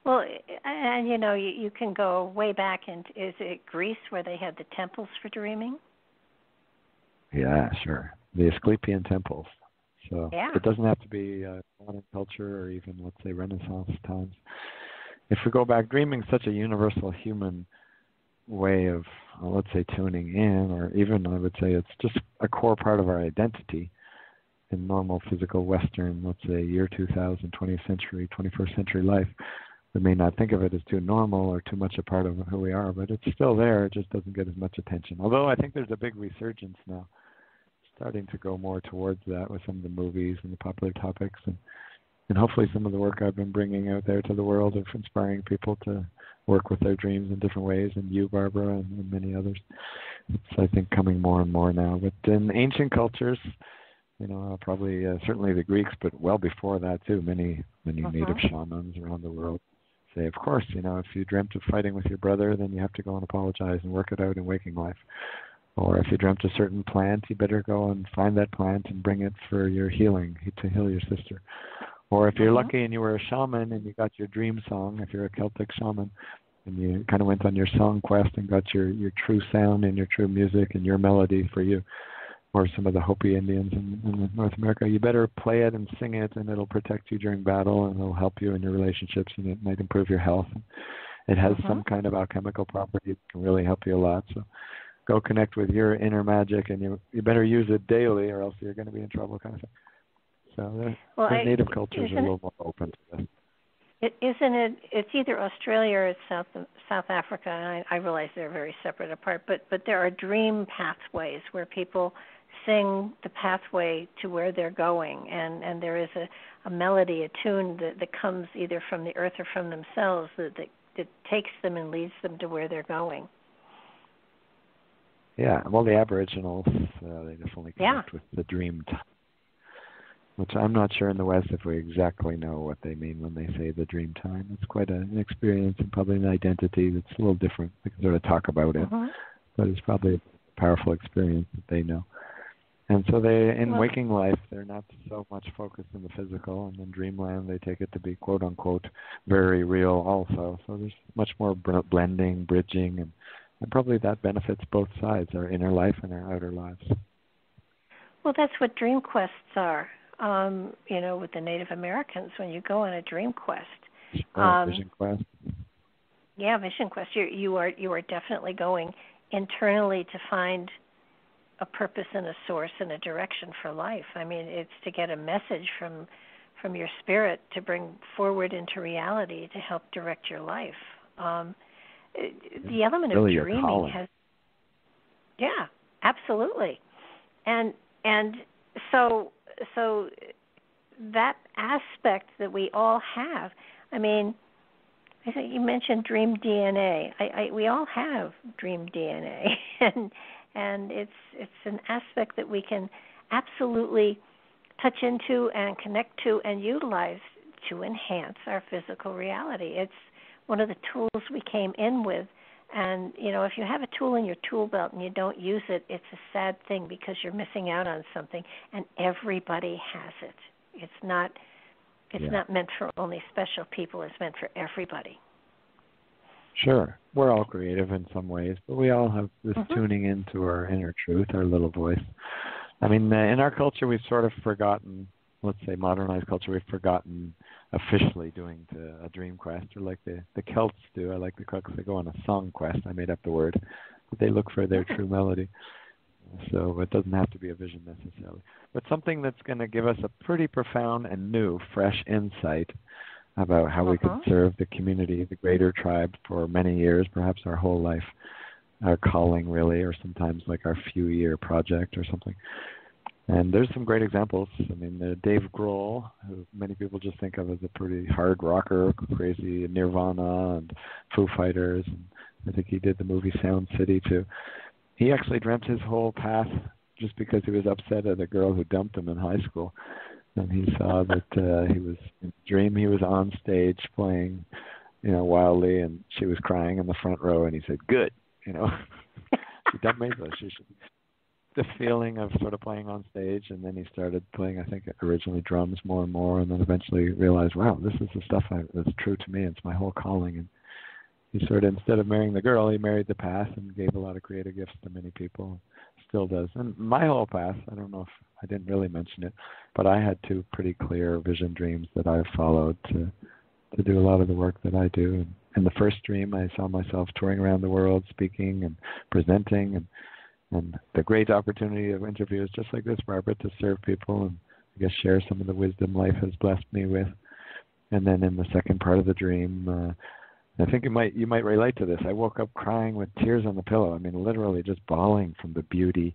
Well, and you can go way back into, is it Greece where they had the temples for dreaming? Yeah, sure. The Asclepian temples. So it doesn't have to be modern culture or even, let's say, Renaissance times. If we go back, dreaming is such a universal human way of, let's say, tuning in, or even I would say it's just a core part of our identity in normal physical Western, let's say, year 2000, 20th century, 21st century life. We may not think of it as too normal or too much a part of who we are, but it's still there. It just doesn't get as much attention. Although I think there's a big resurgence now, starting to go more towards that with some of the movies and the popular topics, and hopefully some of the work I've been bringing out there to the world of inspiring people to work with their dreams in different ways, and you, Barbara, and many others. It's, I think, coming more and more now. But in ancient cultures, probably certainly the Greeks, but well before that too, many native shamans around the world say, of course, if you dreamt of fighting with your brother, then you have to go and apologize and work it out in waking life. Or if you dreamt a certain plant, you better go and find that plant and bring it for your healing, to heal your sister. Or if you're lucky and you were a shaman and you got your dream song, if you're a Celtic shaman, and you kind of went on your song quest and got your true sound and your true music and your melody for you, or some of the Hopi Indians in North America, you better play it and sing it, and it'll protect you during battle, and it'll help you in your relationships, and it might improve your health. It has some kind of alchemical property that can really help you a lot. So go connect with your inner magic, and you better use it daily, or else you're going to be in trouble, kind of thing. So the native cultures are a little more open to this. Isn't it? It's either Australia or it's South Africa. And I realize they're very separate apart, but there are dream pathways where people sing the pathway to where they're going, and there is a melody, a tune that comes either from the earth or from themselves that takes them and leads them to where they're going. Yeah, well, the Aboriginals, they definitely connect with the dream time, which I'm not sure in the West if we exactly know what they mean when they say the dream time. It's quite an experience and probably an identity that's a little different. We can sort of talk about it, but it's probably a powerful experience that they know. And so in waking life, they're not so much focused on the physical, and in dreamland, they take it to be, quote unquote, very real also. So there's much more blending, bridging, and probably that benefits both sides, our inner life and our outer lives. Well, that's what dream quests are. With the Native Americans, when you go on a dream quest. Vision quest. Yeah, vision quest. You are definitely going internally to find a purpose and a source and a direction for life. I mean, it's to get a message from your spirit to bring forward into reality to help direct your life. The element really of dreaming has, yeah, absolutely, and so that aspect that we all have. I mean, I think you mentioned dream DNA. We all have dream DNA, and it's an aspect that we can absolutely touch into and connect to and utilize to enhance our physical reality. It's one of the tools we came in with. And, if you have a tool in your tool belt and you don't use it, it's a sad thing because you're missing out on something, and everybody has it. It's not meant for only special people. It's meant for everybody. Sure. We're all creative in some ways, but we all have this tuning into our inner truth, our little voice. I mean, in our culture, we've sort of forgotten, let's say modernized culture, we've forgotten officially doing a dream quest, or like the Celts do. I like the Celts, they go on a song quest. I made up the word. But they look for their true melody. So it doesn't have to be a vision necessarily. But something that's going to give us a pretty profound and new, fresh insight about how we can serve the community, the greater tribe, for many years, perhaps our whole life, our calling really, or sometimes like our few-year project or something. And there's some great examples. I mean, Dave Grohl, who many people just think of as a pretty hard rocker, crazy Nirvana and Foo Fighters, and I think he did the movie Sound City too. He actually dreamt his whole path just because he was upset at a girl who dumped him in high school. And he saw that he was in a dream. He was on stage playing, wildly, and she was crying in the front row. And he said, "Good, she dumped me, so she should." The feeling of sort of playing on stage, and then he started playing, I think originally drums more and more, and then eventually realized, wow, this is the stuff that's true to me. It's my whole calling. And he sort of, instead of marrying the girl, he married the path and gave a lot of creative gifts to many people. Still does. And my whole path, I don't know if I didn't really mention it, but I had two pretty clear vision dreams that I followed to do a lot of the work that I do. And in the first dream, I saw myself touring around the world, speaking and presenting, and the great opportunity of interviews just like this, Barbara, to serve people and I guess share some of the wisdom life has blessed me with. And then in the second part of the dream, I think you might relate to this. I woke up crying with tears on the pillow. I mean, literally just bawling from the beauty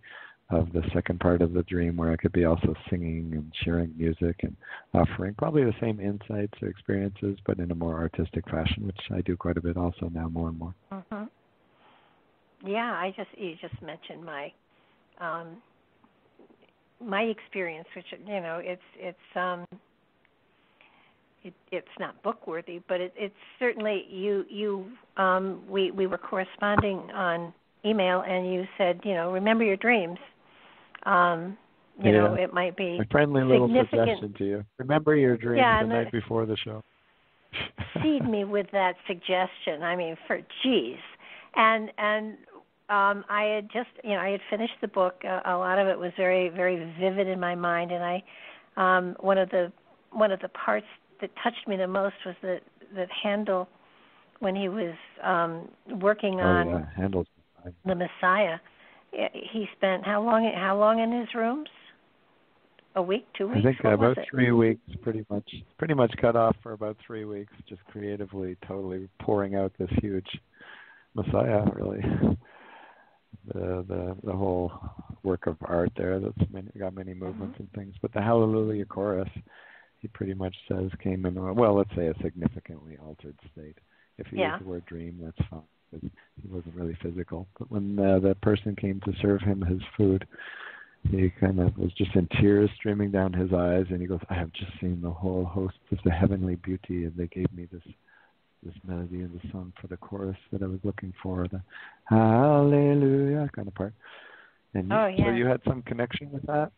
of the second part of the dream, where I could be also singing and sharing music and offering probably the same insights or experiences, but in a more artistic fashion, which I do quite a bit also now, more and more. Yeah, you just mentioned my experience, which it's not book worthy, but it's certainly we were corresponding on email, and you said, remember your dreams. It might be a friendly little suggestion to you. Remember your dreams the night before the show. Feed me with that suggestion. I mean, and I had just, I had finished the book. A lot of it was very, very vivid in my mind, and I one of the parts that touched me the most was that Handel, when he was working on Handel's the Messiah, he spent how long in his rooms? a week, 2 weeks? I think what about was it? 3 weeks, pretty much cut off for about 3 weeks, just creatively, totally pouring out this huge Messiah, really. The whole work of art there got many movements and things. But the Hallelujah chorus, he pretty much says came in, well, let's say a significantly altered state. If you use the word dream, that's fine, because he wasn't really physical. But when the person came to serve him his food, he kind of was just in tears streaming down his eyes, and he goes, I have just seen the whole host of the heavenly beauty, and they gave me this melody and the song for the chorus that I was looking for, the Hallelujah kind of part. And so you had some connection with that?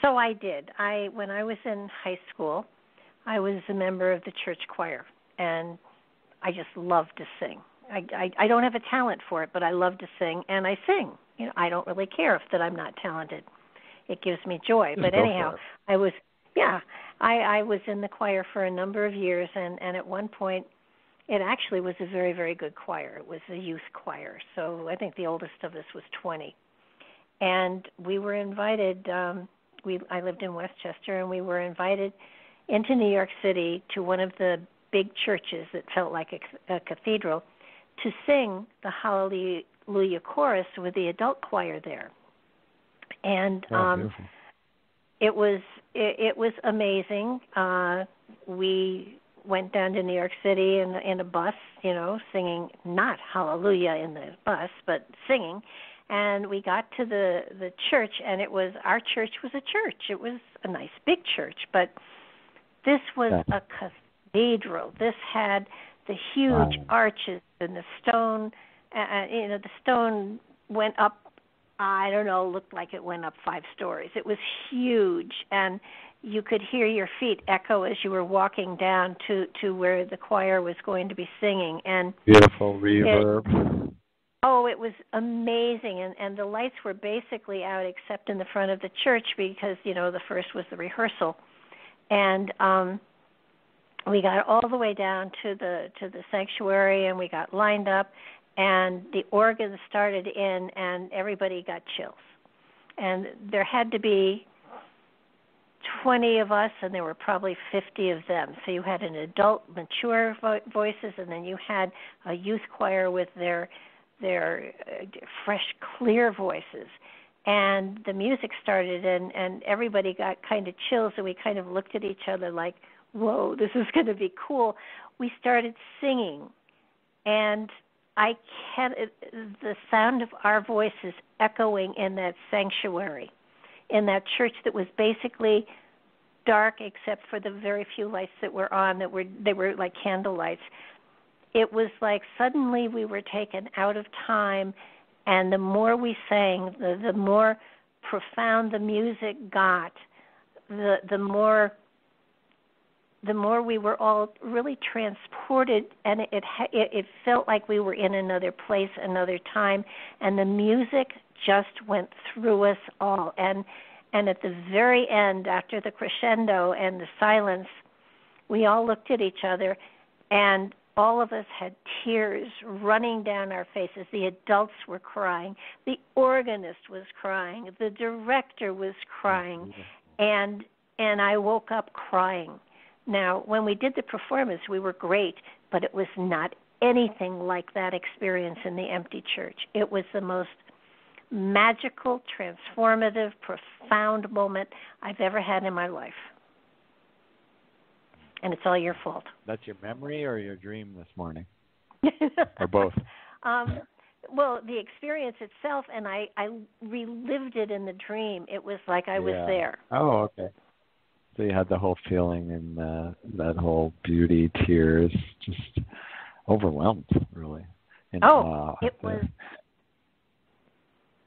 So I did. When I was in high school, I was a member of the church choir, and I just loved to sing. I don't have a talent for it, but I love to sing, and I sing. I don't really care that I'm not talented. It gives me joy. Just but anyhow, I was in the choir for a number of years, and at one point, it actually was a very, very good choir. It was a youth choir, so I think the oldest of us was 20. And we were invited, I lived in Westchester, and we were invited into New York City to one of the big churches that felt like a cathedral to sing the Hallelujah chorus with the adult choir there. And it was amazing. We went down to New York City in a bus, singing, not Hallelujah in the bus, but singing. And we got to the church, and our church was a church. It was a nice big church, but this was a cathedral. This had the huge arches and the stone. The stone went up, I don't know, looked like it went up 5 stories. It was huge, and you could hear your feet echo as you were walking down to where the choir was going to be singing. And beautiful reverb. It was amazing, and the lights were basically out except in the front of the church because, the first was the rehearsal. And we got all the way down to the sanctuary, and we got lined up, and the organ started in, and everybody got chills. And there had to be 20 of us, and there were probably 50 of them. So you had an adult, mature voices, and then you had a youth choir with their fresh, clear voices. And the music started, and everybody got kind of chills, and we kind of looked at each other like, whoa, this is going to be cool. We started singing, and the sound of our voices echoing in that sanctuary, in that church that was basically dark except for the very few lights that were on, they were like candle lights. It was like suddenly we were taken out of time, and the more we sang, the more profound the music got, the more we were all really transported, and it felt like we were in another place, another time, and the music just went through us all. And at the very end, after the crescendo and the silence, we all looked at each other, and all of us had tears running down our faces. The adults were crying. The organist was crying. The director was crying. And I woke up crying. Now, when we did the performance, we were great, but it was not anything like that experience in the empty church. It was the most magical, transformative, profound moment I've ever had in my life. And it's all your fault. That's your memory or your dream this morning? Or both? Well, the experience itself, and I relived it in the dream. It was like I was there. Oh, okay. So you had the whole feeling and that whole beauty, tears, just overwhelmed, really. And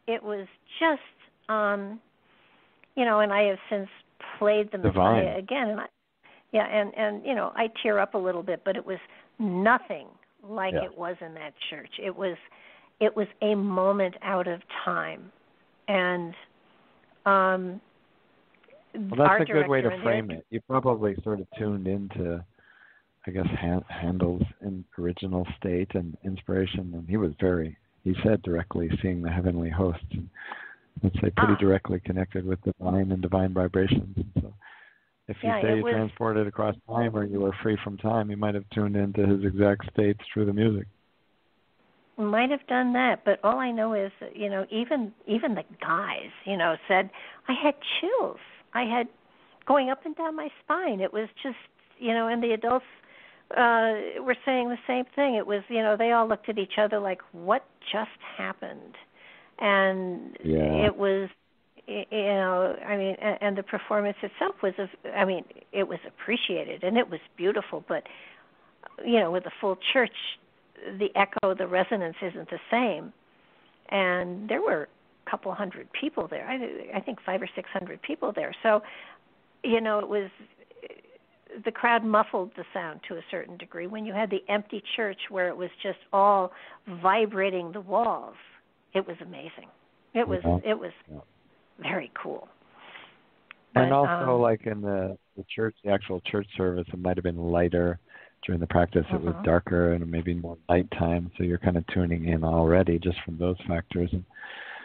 it was just, and I have since played the Messiah again, and I tear up a little bit, but it was nothing like it was in that church. It was a moment out of time, and well, that's a good way to frame it. You probably sort of tuned into, I guess, Handel's original state and inspiration, and he said directly, seeing the heavenly hosts. let's say, pretty directly connected with divine and divine vibrations. And so if you say you transported across time or you were free from time, you might have tuned into his exact states through the music. Might have done that, but all I know is, even the guys, said I had chills. I had going up and down my spine. It was just, and the adults were saying the same thing. It was, they all looked at each other like, what just happened? And it was, and the performance itself was, it was appreciated and it was beautiful, but, with the full church, the echo, the resonance isn't the same. And there were a couple hundred people there. I think 500 or 600 people there. So, it was, the crowd muffled the sound to a certain degree. When you had the empty church where it was just all vibrating the walls, it was amazing. It was very cool. And also, like in the church, the actual church service, it might have been lighter. During the practice, it was darker and maybe more nighttime, so you're kind of tuning in already just from those factors. And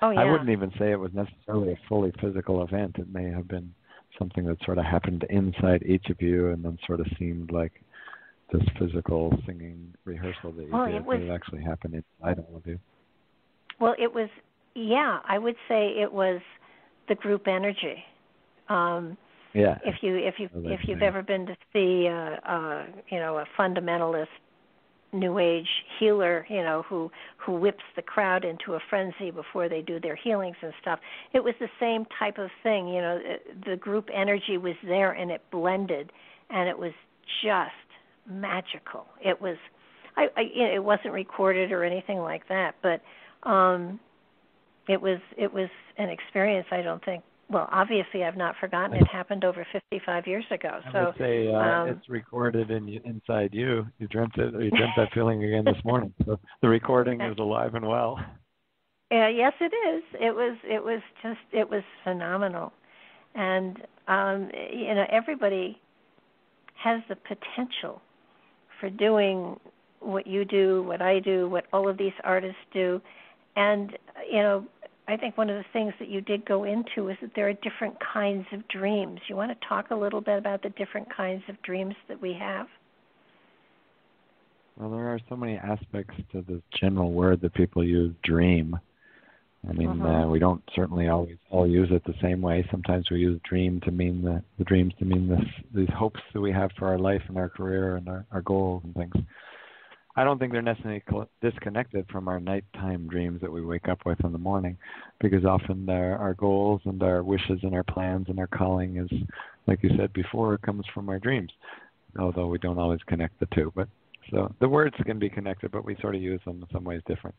I wouldn't even say it was necessarily a fully physical event. It may have been something that sort of happened inside each of you and then sort of seemed like this physical singing rehearsal that you did, but it actually happened inside all of you. Well, it was, I would say it was the group energy. If you've ever been to see a fundamentalist New Age healer, who whips the crowd into a frenzy before they do their healings and stuff, it was the same type of thing. The group energy was there and it blended, and it was just magical. It was, it wasn't recorded or anything like that, but it was an experience. I don't think. Well, obviously, I've not forgotten. It happened over 55 years ago. I would say it's recorded inside you. You dreamt it. You dreamt that feeling again this morning. So the recording is alive and well. Yes, it is. It was phenomenal, and everybody has the potential for doing what you do, what I do, what all of these artists do, and I think one of the things that you did go into is that there are different kinds of dreams. You want to talk a little bit about the different kinds of dreams that we have? Well, there are so many aspects to the general word that people use, dream. I mean, we don't certainly always all use it the same way. Sometimes we use dream to mean the dreams to mean these hopes that we have for our life and our career and our goals and things. I don't think they're necessarily disconnected from our nighttime dreams that we wake up with in the morning, because often our goals and our wishes and our plans and our calling is, like you said before, comes from our dreams, although we don't always connect the two. But so the words can be connected, but we sort of use them in some ways different.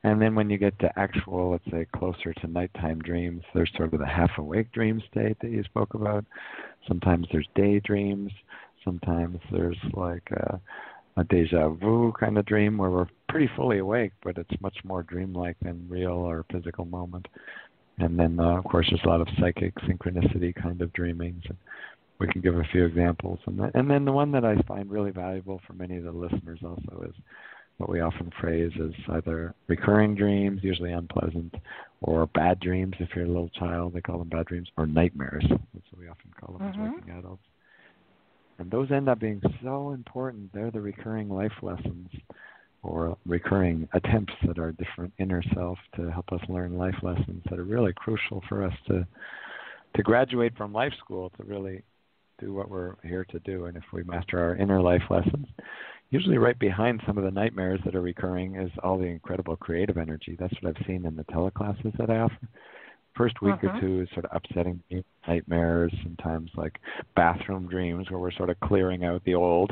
And then when you get to actual, let's say, closer to nighttime dreams, there's sort of the half-awake dream state that you spoke about. Sometimes there's daydreams. Sometimes there's like a deja vu kind of dream where we're pretty fully awake, but it's much more dreamlike than real or physical moment. And then, of course, there's a lot of psychic synchronicity kind of dreamings. And we can give a few examples. And then the one that I find really valuable for many of the listeners also is what we often phrase as either recurring dreams, usually unpleasant, or bad dreams. If you're a little child, they call them bad dreams, or nightmares. That's what we often call them as waking adults. And those end up being so important. They're the recurring life lessons or recurring attempts at our different inner self to help us learn life lessons that are really crucial for us to graduate from life school, to really do what we're here to do. And if we master our inner life lessons, usually right behind some of the nightmares that are recurring is all the incredible creative energy. That's what I've seen in the teleclasses that I offer. First week or two is sort of upsetting nightmares, sometimes like bathroom dreams where we're sort of clearing out the old.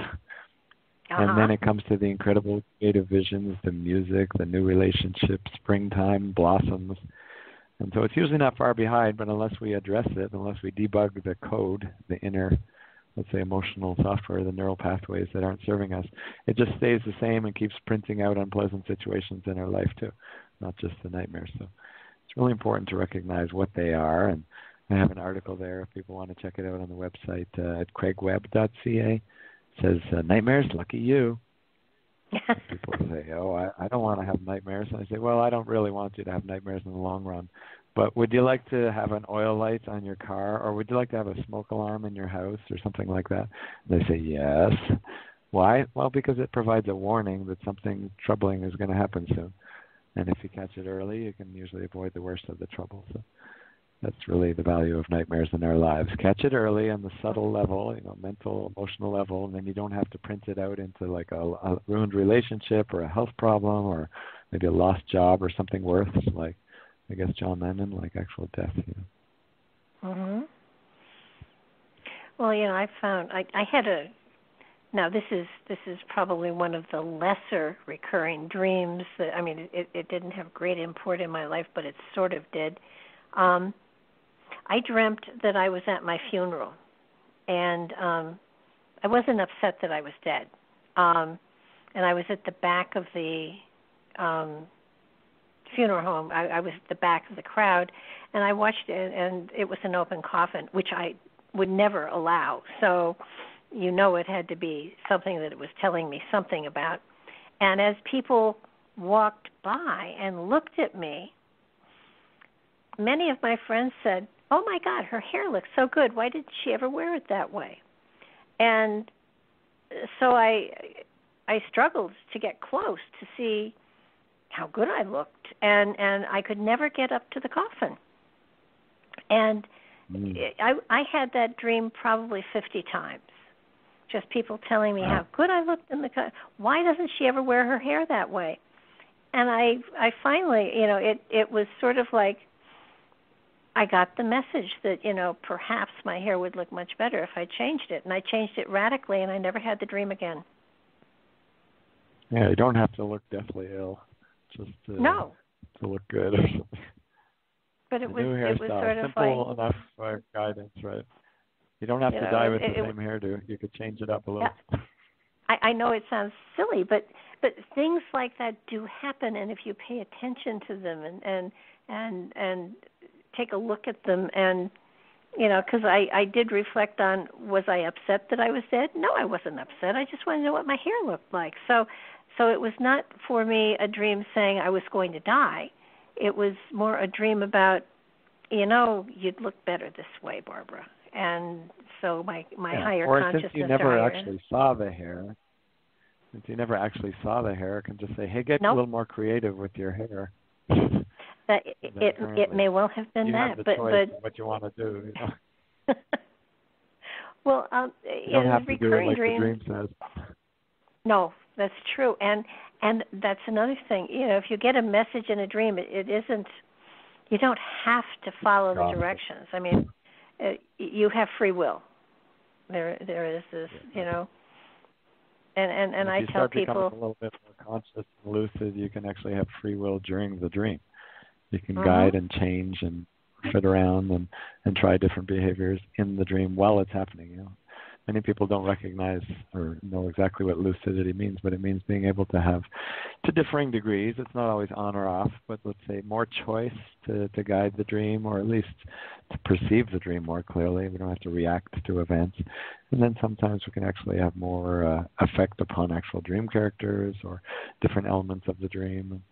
And then it comes to the incredible creative visions, the music, the new relationships, springtime, blossoms. And so it's usually not far behind, but unless we address it, unless we debug the code, the inner, let's say, emotional software, the neural pathways that aren't serving us, it just stays the same and keeps printing out unpleasant situations in our life too, not just the nightmares. So it's really important to recognize what they are, and I have an article there if people want to check it out on the website at craigwebb.ca. It says, nightmares, lucky you. People say, I don't want to have nightmares. And I say, well, I don't really want you to have nightmares in the long run, But would you like to have an oil light on your car, or would you like to have a smoke alarm in your house or something like that? And they say yes. Why? Well, because it provides a warning that something troubling is going to happen soon. And if you catch it early, you can usually avoid the worst of the trouble. So that's really the value of nightmares in our lives. Catch it early on the subtle level, mental, emotional level, and then you don't have to print it out into like a ruined relationship or a health problem or maybe a lost job or something worse, like I guess John Lennon, like actual death. Mhm. Well, I found I had a. Now this is probably one of the lesser recurring dreams. That it didn't have great import in my life, but it sort of did. I dreamt that I was at my funeral, and I wasn't upset that I was dead. And I was at the back of the funeral home. I was at the back of the crowd, and I watched it, and it was an open coffin, which I would never allow. So, it had to be something that it was telling me something about. And as people walked by and looked at me, many of my friends said, "Oh my God, her hair looks so good. Why did she ever wear it that way?" And so I struggled to get close to see how good I looked, and I could never get up to the coffin. And I had that dream probably 50 times, just people telling me how good I looked in the coffin. Why doesn't she ever wear her hair that way? And I finally, it was sort of like I got the message that, perhaps my hair would look much better if I changed it. And I changed it radically, and I never had the dream again. Yeah, you don't have to look deathly ill, just to look good. But it was sort of simple like enough for guidance, right? You don't have to die with the same hairdo. You could change it up a little. Yeah. I know it sounds silly, but things like that do happen, and if you pay attention to them and take a look at them, and because I did reflect on, was I upset that I was dead? No, I wasn't upset. I just wanted to know what my hair looked like. So it was not for me a dream saying I was going to die. It was more a dream about, you'd look better this way, Barbara. And so my higher consciousness. Or since you never actually saw the hair, it can just say, hey, get a little more creative with your hair. It may well have been that, but what you want to do. Well, you don't have to do it like dream, the dream says. No, that's true, and that's another thing. If you get a message in a dream, it isn't. You don't have to follow the directions. You have free will. There is this, And I tell people, if you start becoming a little bit more conscious and lucid, you can actually have free will during the dream. You can guide and change and fit around and try different behaviors in the dream while it's happening. Many people don't recognize or know exactly what lucidity means, but it means being able to have, to differing degrees, it's not always on or off, but let's say more choice to guide the dream, or at least to perceive the dream more clearly. We don't have to react to events. And then sometimes we can actually have more effect upon actual dream characters or different elements of the dream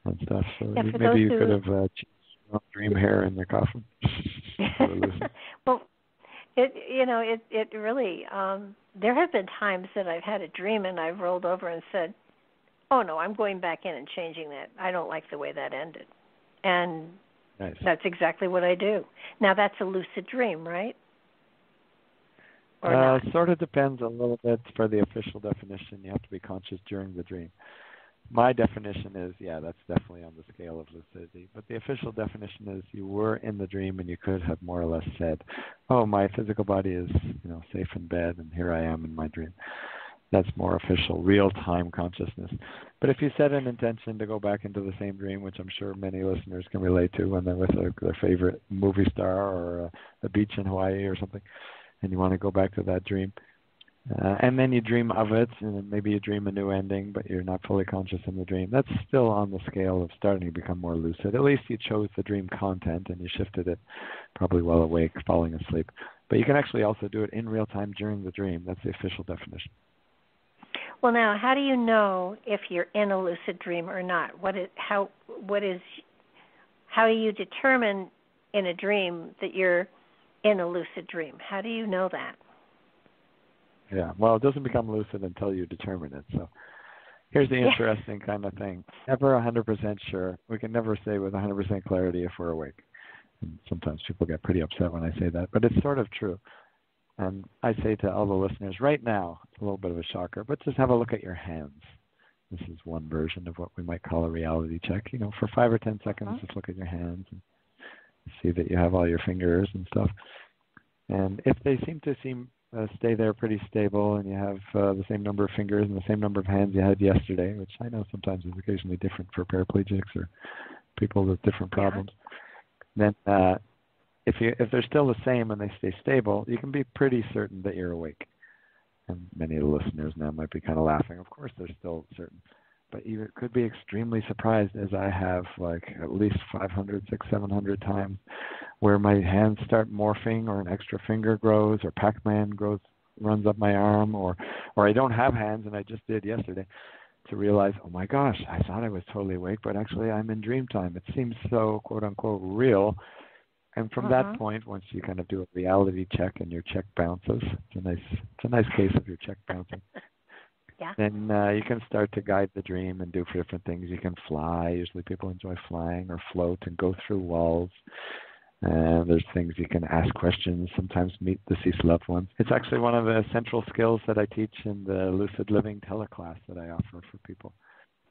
and stuff. So maybe you could have changed your dream hair in your coffin. Well, it really, there have been times that I've had a dream and I've rolled over and said, oh no, I'm going back in and changing that. I don't like the way that ended. And that's exactly what I do. Now that's a lucid dream, right? Or not? Sort of depends a little bit. For the official definition, you have to be conscious during the dream. My definition is, that's definitely on the scale of lucidity. But the official definition is you were in the dream and you could have more or less said, oh, my physical body is, safe in bed and here I am in my dream. That's more official, real-time consciousness. But if you set an intention to go back into the same dream, which I'm sure many listeners can relate to when they're with their favorite movie star or a beach in Hawaii or something, and you want to go back to that dream, and then you dream of it, and then maybe you dream a new ending, but you're not fully conscious in the dream. That's still on the scale of starting to become more lucid. At least you chose the dream content and you shifted it probably while awake, falling asleep. But you can actually also do it in real time during the dream. That's the official definition. Well, now, how do you know if you're in a lucid dream or not? How how you determine in a dream that you're in a lucid dream? How do you know that? Yeah, well, it doesn't become lucid until you determine it. So here's the interesting kind of thing. Never 100% sure. We can never say with 100% clarity if we're awake. And sometimes people get pretty upset when I say that, but it's sort of true. And I say to all the listeners, right now, it's a little bit of a shocker, but just have a look at your hands. This is one version of what we might call a reality check. You know, for 5 or 10 seconds, just look at your hands and see that you have all your fingers and stuff. And if they seem to stay there pretty stable, and you have the same number of fingers and the same number of hands you had yesterday, which I know sometimes is occasionally different for paraplegics or people with different problems, then if they're still the same and they stay stable, you can be pretty certain that you're awake. And many of the listeners now might be kind of laughing. Of course, they're still certain. But you could be extremely surprised, as I have, like at least 500, 600, 700 times, where my hands start morphing, or an extra finger grows, or Pac-Man runs up my arm, or I don't have hands, and I just did yesterday, to realize, oh my gosh, I thought I was totally awake, but actually I'm in dream time. It seems so, quote unquote, real. And from that point, once you kind of do a reality check and your check bounces, it's a nice case of your check bouncing. Then you can start to guide the dream and do different things. You can fly. Usually people enjoy flying, or float and go through walls. There's things you can ask questions, sometimes meet deceased loved ones. It's actually one of the central skills that I teach in the Lucid Living teleclass that I offer for people.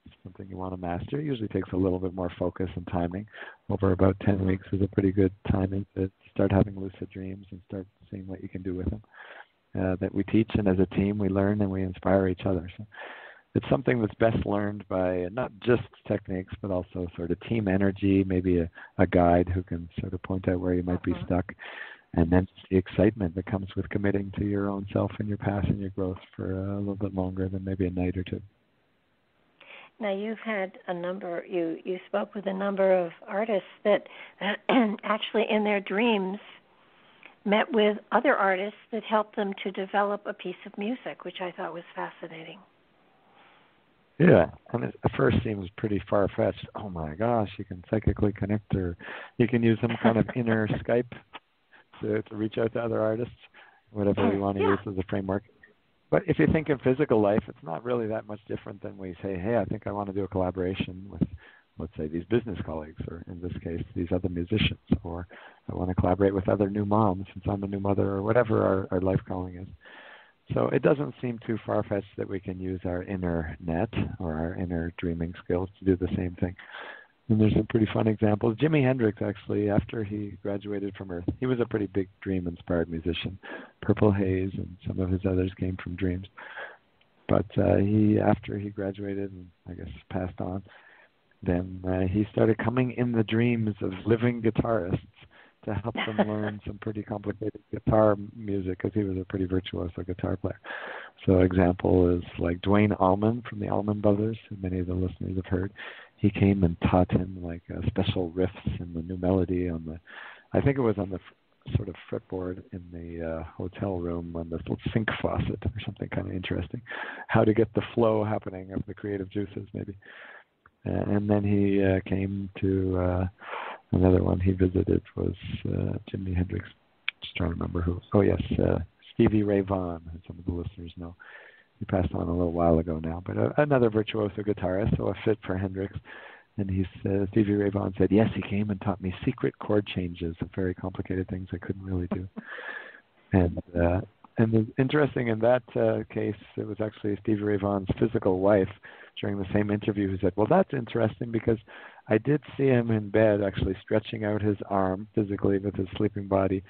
It's something you want to master. It usually takes a little bit more focus and timing. Over about 10 weeks is a pretty good timing to start having lucid dreams and start seeing what you can do with them. That we teach, and as a team we learn and we inspire each other. So it's something that's best learned by not just techniques, but also sort of team energy, maybe a guide who can sort of point out where you might be stuck, and then the excitement that comes with committing to your own self and your path and your growth for a little bit longer than maybe a night or two. Now, you've had you spoke with a number of artists that actually in their dreams met with other artists that helped them to develop a piece of music, which I thought was fascinating. Yeah, and it at first seems pretty far-fetched. Oh my gosh, you can psychically connect, or you can use some kind of inner Skype to reach out to other artists, whatever you want to use as a framework. But if you think in physical life, it's not really that much different than we say, hey, I think I want to do a collaboration with, let's say, these business colleagues, or in this case, these other musicians, or I want to collaborate with other new moms since I'm a new mother, or whatever our life calling is. So it doesn't seem too far-fetched that we can use our inner net or our inner dreaming skills to do the same thing. And there's some pretty fun examples. Jimi Hendrix, actually, after he graduated from Earth, he was a pretty big dream-inspired musician. Purple Haze and some of his others came from dreams. But after he graduated and I guess passed on, then he started coming in the dreams of living guitarists to help them learn some pretty complicated guitar music, because he was a pretty virtuoso guitar player. So example is like Duane Allman from the Allman Brothers, who many of the listeners have heard. He came and taught him like special riffs and the new melody on the, I think it was on the sort of fretboard in the hotel room on the sink faucet or something kind of interesting, how to get the flow happening of the creative juices maybe. And then he came to another one he visited was Jimi Hendrix. Just trying to remember who. Oh, yes, Stevie Ray Vaughan, who some of the listeners know. He passed on a little while ago now, but another virtuoso guitarist, so a fit for Hendrix. And Stevie Ray Vaughan said, yes, he came and taught me secret chord changes of very complicated things I couldn't really do. And the interesting in that case, it was actually Stevie Ray Vaughan's physical wife during the same interview who said, well, that's interesting because I did see him in bed actually stretching out his arm physically with his sleeping body,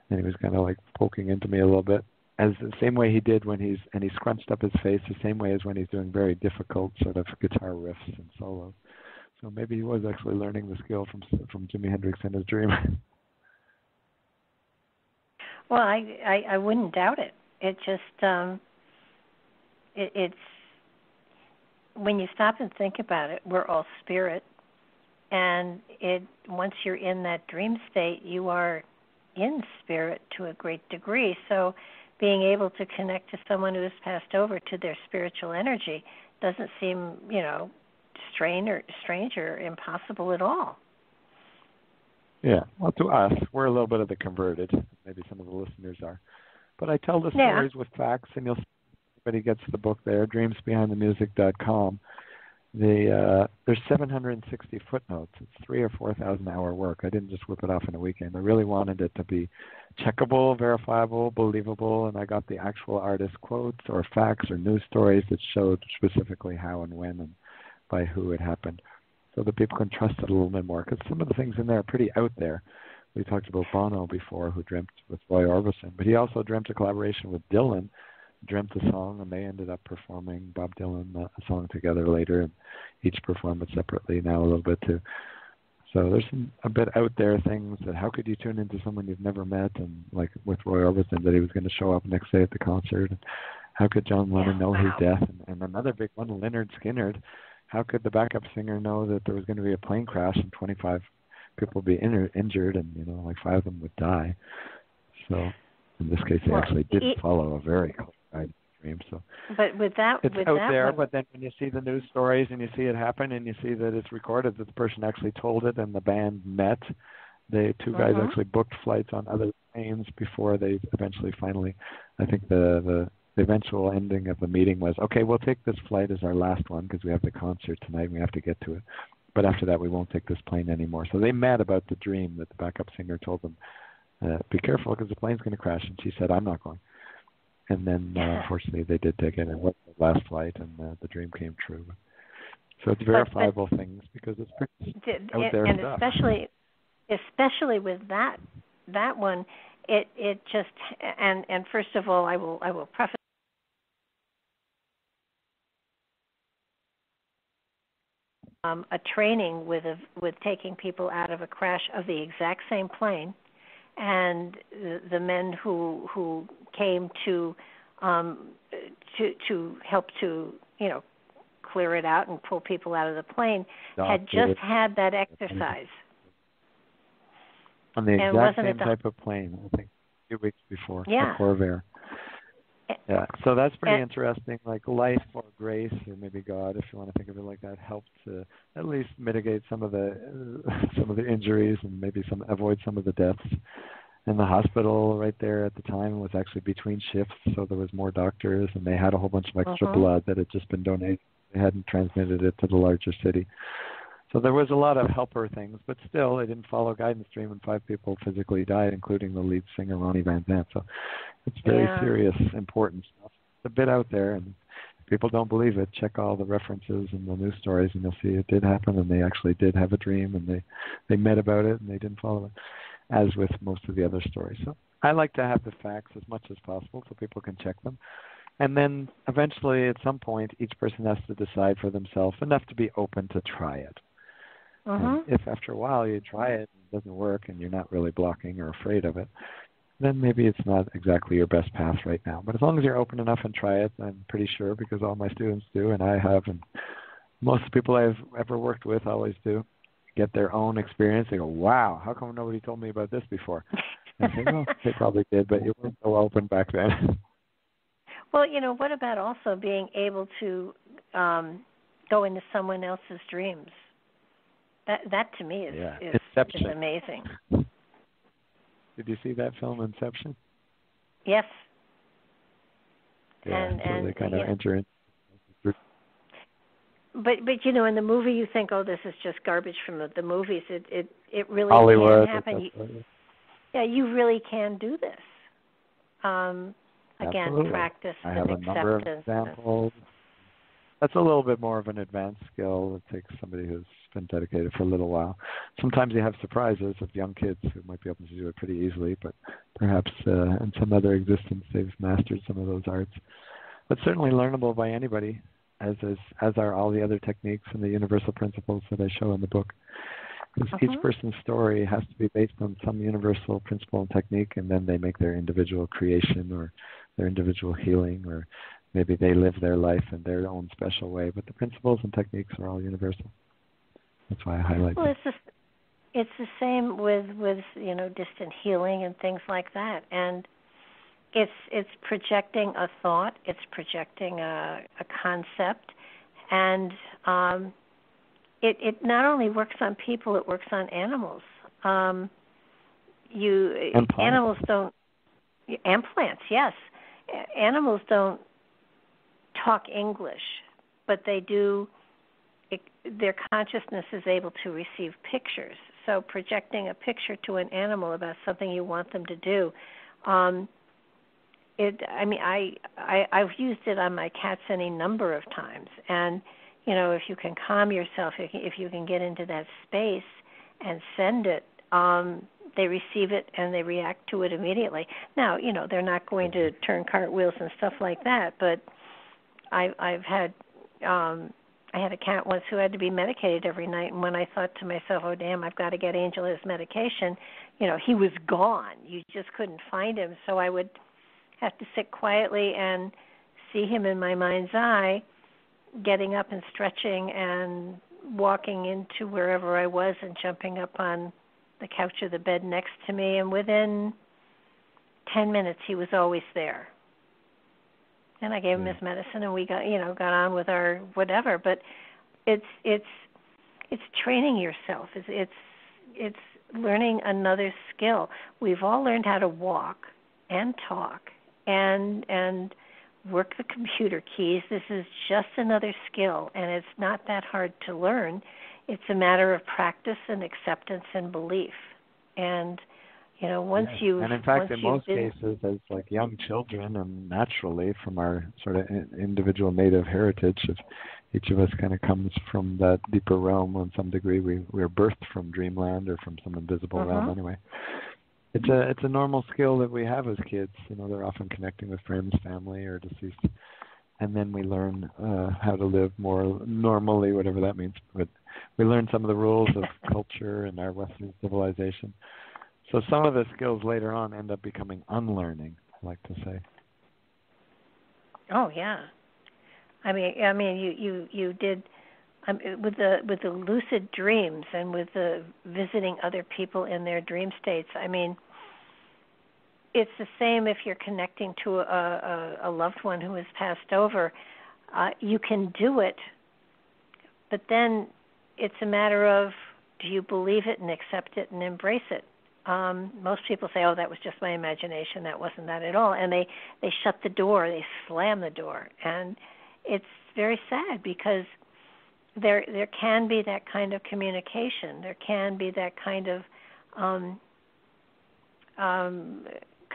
and he was kind of like poking into me a little bit, as the same way he did when he scrunched up his face, the same way as when he's doing very difficult sort of guitar riffs and solos. So maybe he was actually learning the skill from Jimi Hendrix in his dream. Well, I wouldn't doubt it. It just it's when you stop and think about it, we're all spirit, and once you're in that dream state, you are in spirit to a great degree. So being able to connect to someone who has passed over to their spiritual energy doesn't seem, strange or impossible at all. Yeah, well, to us, we're a little bit of the converted. Maybe some of the listeners are. But I tell the Yeah. stories with facts, and you'll see everybody gets the book there, dreamsbehindthemusic.com. There's 760 footnotes. It's 3,000 or 4,000 hour work. I didn't just whip it off in a weekend. I really wanted it to be checkable, verifiable, believable, and I got the actual artist quotes or facts or news stories that showed specifically how and when and by who it happened, so that people can trust it a little bit more. Because some of the things in there are pretty out there. We talked about Bono before, who dreamt with Roy Orbison, but he also dreamt a collaboration with Dylan, dreamt a song, and they ended up performing Bob Dylan a song together later, and each performed it separately now a little bit too. So there's a bit out there things that how could you tune into someone you've never met, and like with Roy Orbison that he was going to show up next day at the concert. And how could John Lennon know his death? And another big one, Lynyrd Skynyrd. How could the backup singer know that there was going to be a plane crash and 25 people would be injured, and like 5 of them would die? So in this case, they actually did follow a very cold dream. So, but with that, it's with out that there. one, but then when you see the news stories and you see it happen, and you see that it's recorded that the person actually told it, and the band met, the two guys actually booked flights on other planes before they eventually finally. I think the eventual ending of the meeting was, okay, we'll take this flight as our last one because we have the concert tonight and we have to get to it. But after that, we won't take this plane anymore. So they met about the dream that the backup singer told them, be careful because the plane's going to crash. And she said, I'm not going. And then, unfortunately, they did take it. And it was the last flight, and the dream came true. So it's verifiable things because it's pretty out there and stuff. especially with that one, it just and first of all, I will preface. A training with taking people out of a crash of the exact same plane, and the men who came to help to clear it out and pull people out of the plane had just had that exercise. On the exact same type of plane, I think, a few weeks before, the Corvair. Yeah, so that's pretty interesting. Like life or grace, or maybe God, if you want to think of it like that, helped to at least mitigate some of the injuries and maybe avoid some of the deaths. And the hospital right there at the time was actually between shifts, so there was more doctors, and they had a whole bunch of extra blood that had just been donated. They hadn't transmitted it to the larger city. So there was a lot of helper things, but still, they didn't follow guidance stream, and 5 people physically died, including the lead singer, Ronnie Van Zant. So it's very serious, important stuff. It's a bit out there, and if people don't believe it, check all the references and the news stories, and you'll see it did happen, and they actually did have a dream, and they met about it, and they didn't follow it, as with most of the other stories. So I like to have the facts as much as possible so people can check them. And then eventually, at some point, each person has to decide for themselves enough to be open to try it. And if after a while you try it and it doesn't work and you're not really blocking or afraid of it, then maybe it's not exactly your best path right now. But as long as you're open enough and try it, I'm pretty sure, because all my students do, and I have, and most of the people I've ever worked with always do, get their own experience. They go, wow, how come nobody told me about this before? And I say, well, they probably did, but you weren't so open back then. Well, what about also being able to go into someone else's dreams? That to me is amazing. Did you see that film, Inception? Yes. Yeah, so they kind of enter in. But in the movie you think, oh, this is just garbage from the movies. It really Hollywood, can happen. You really can do this. Again, practice I have a number of examples. That's a little bit more of an advanced skill. It takes somebody who's been dedicated for a little while. Sometimes you have surprises of young kids who might be able to do it pretty easily, but perhaps in some other existence they've mastered some of those arts. But certainly learnable by anybody, as are all the other techniques and the universal principles that I show in the book. Because each person's story has to be based on some universal principle and technique, and then they make their individual creation or their individual healing, or maybe they live their life in their own special way. But the principles and techniques are all universal. That's why I highlight them. It's the same with distant healing and things like that. And it's projecting a thought, it's projecting a concept, and it not only works on people, it works on animals. Animals don't, and plants, yes. Animals don't talk English, but they do. Their consciousness is able to receive pictures. So projecting a picture to an animal about something you want them to do, I've used it on my cats any number of times. And if you can calm yourself, if you can get into that space and send it, they receive it and they react to it immediately. Now, they're not going to turn cartwheels and stuff like that, but I had a cat once who had to be medicated every night, and when I thought to myself, oh, damn, I've got to get Angel his medication, he was gone. You just couldn't find him, so I would have to sit quietly and see him in my mind's eye, getting up and stretching and walking into wherever I was and jumping up on the couch or the bed next to me, and within 10 minutes he was always there. And I gave him his medicine, and we got on with our whatever. But it's training yourself. It's learning another skill. We've all learned how to walk and talk and work the computer keys. This is just another skill, and it's not that hard to learn. It's a matter of practice and acceptance and belief. And once you and in fact, in most cases, as like young children, and naturally from our sort of individual native heritage, if each of us kind of comes from that deeper realm on some degree, we're birthed from dreamland or from some invisible realm anyway. It's a normal skill that we have as kids. They're often connecting with friends, family, or deceased, and then we learn how to live more normally, whatever that means. But we learn some of the rules of culture and our Western civilization. So some of the skills later on end up becoming unlearning, I like to say. Oh yeah, I mean, you did with the lucid dreams and with the visiting other people in their dream states. I mean, it's the same if you're connecting to a loved one who has passed over. You can do it, but then it's a matter of, do you believe it and accept it and embrace it? Most people say, oh, that was just my imagination. That wasn't that at all. And they shut the door. They slam the door. And it's very sad because there can be that kind of communication. There can be that kind of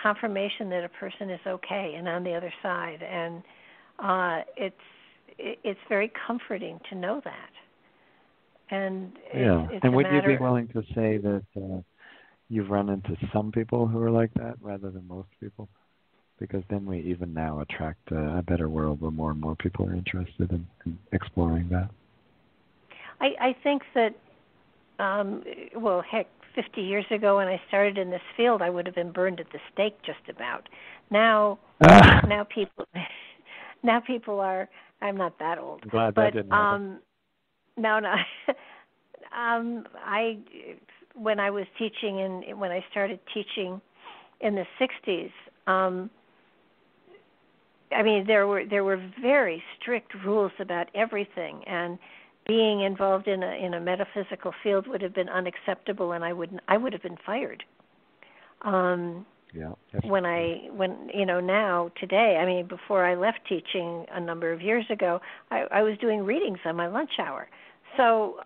confirmation that a person is okay and on the other side. And it's very comforting to know that. And it's and would you be willing to say that you've run into some people who are like that rather than most people? Because then we even now attract a better world where more and more people are interested in exploring that. I think that, 50 years ago when I started in this field, I would have been burned at the stake just about. Now people are, I'm not that old. I'm glad that didn't happen. No. When I was teaching when I started teaching in the 60s, there were very strict rules about everything, and being involved in a metaphysical field would have been unacceptable, and I would have been fired. Now today, before I left teaching a number of years ago, I was doing readings on my lunch hour. So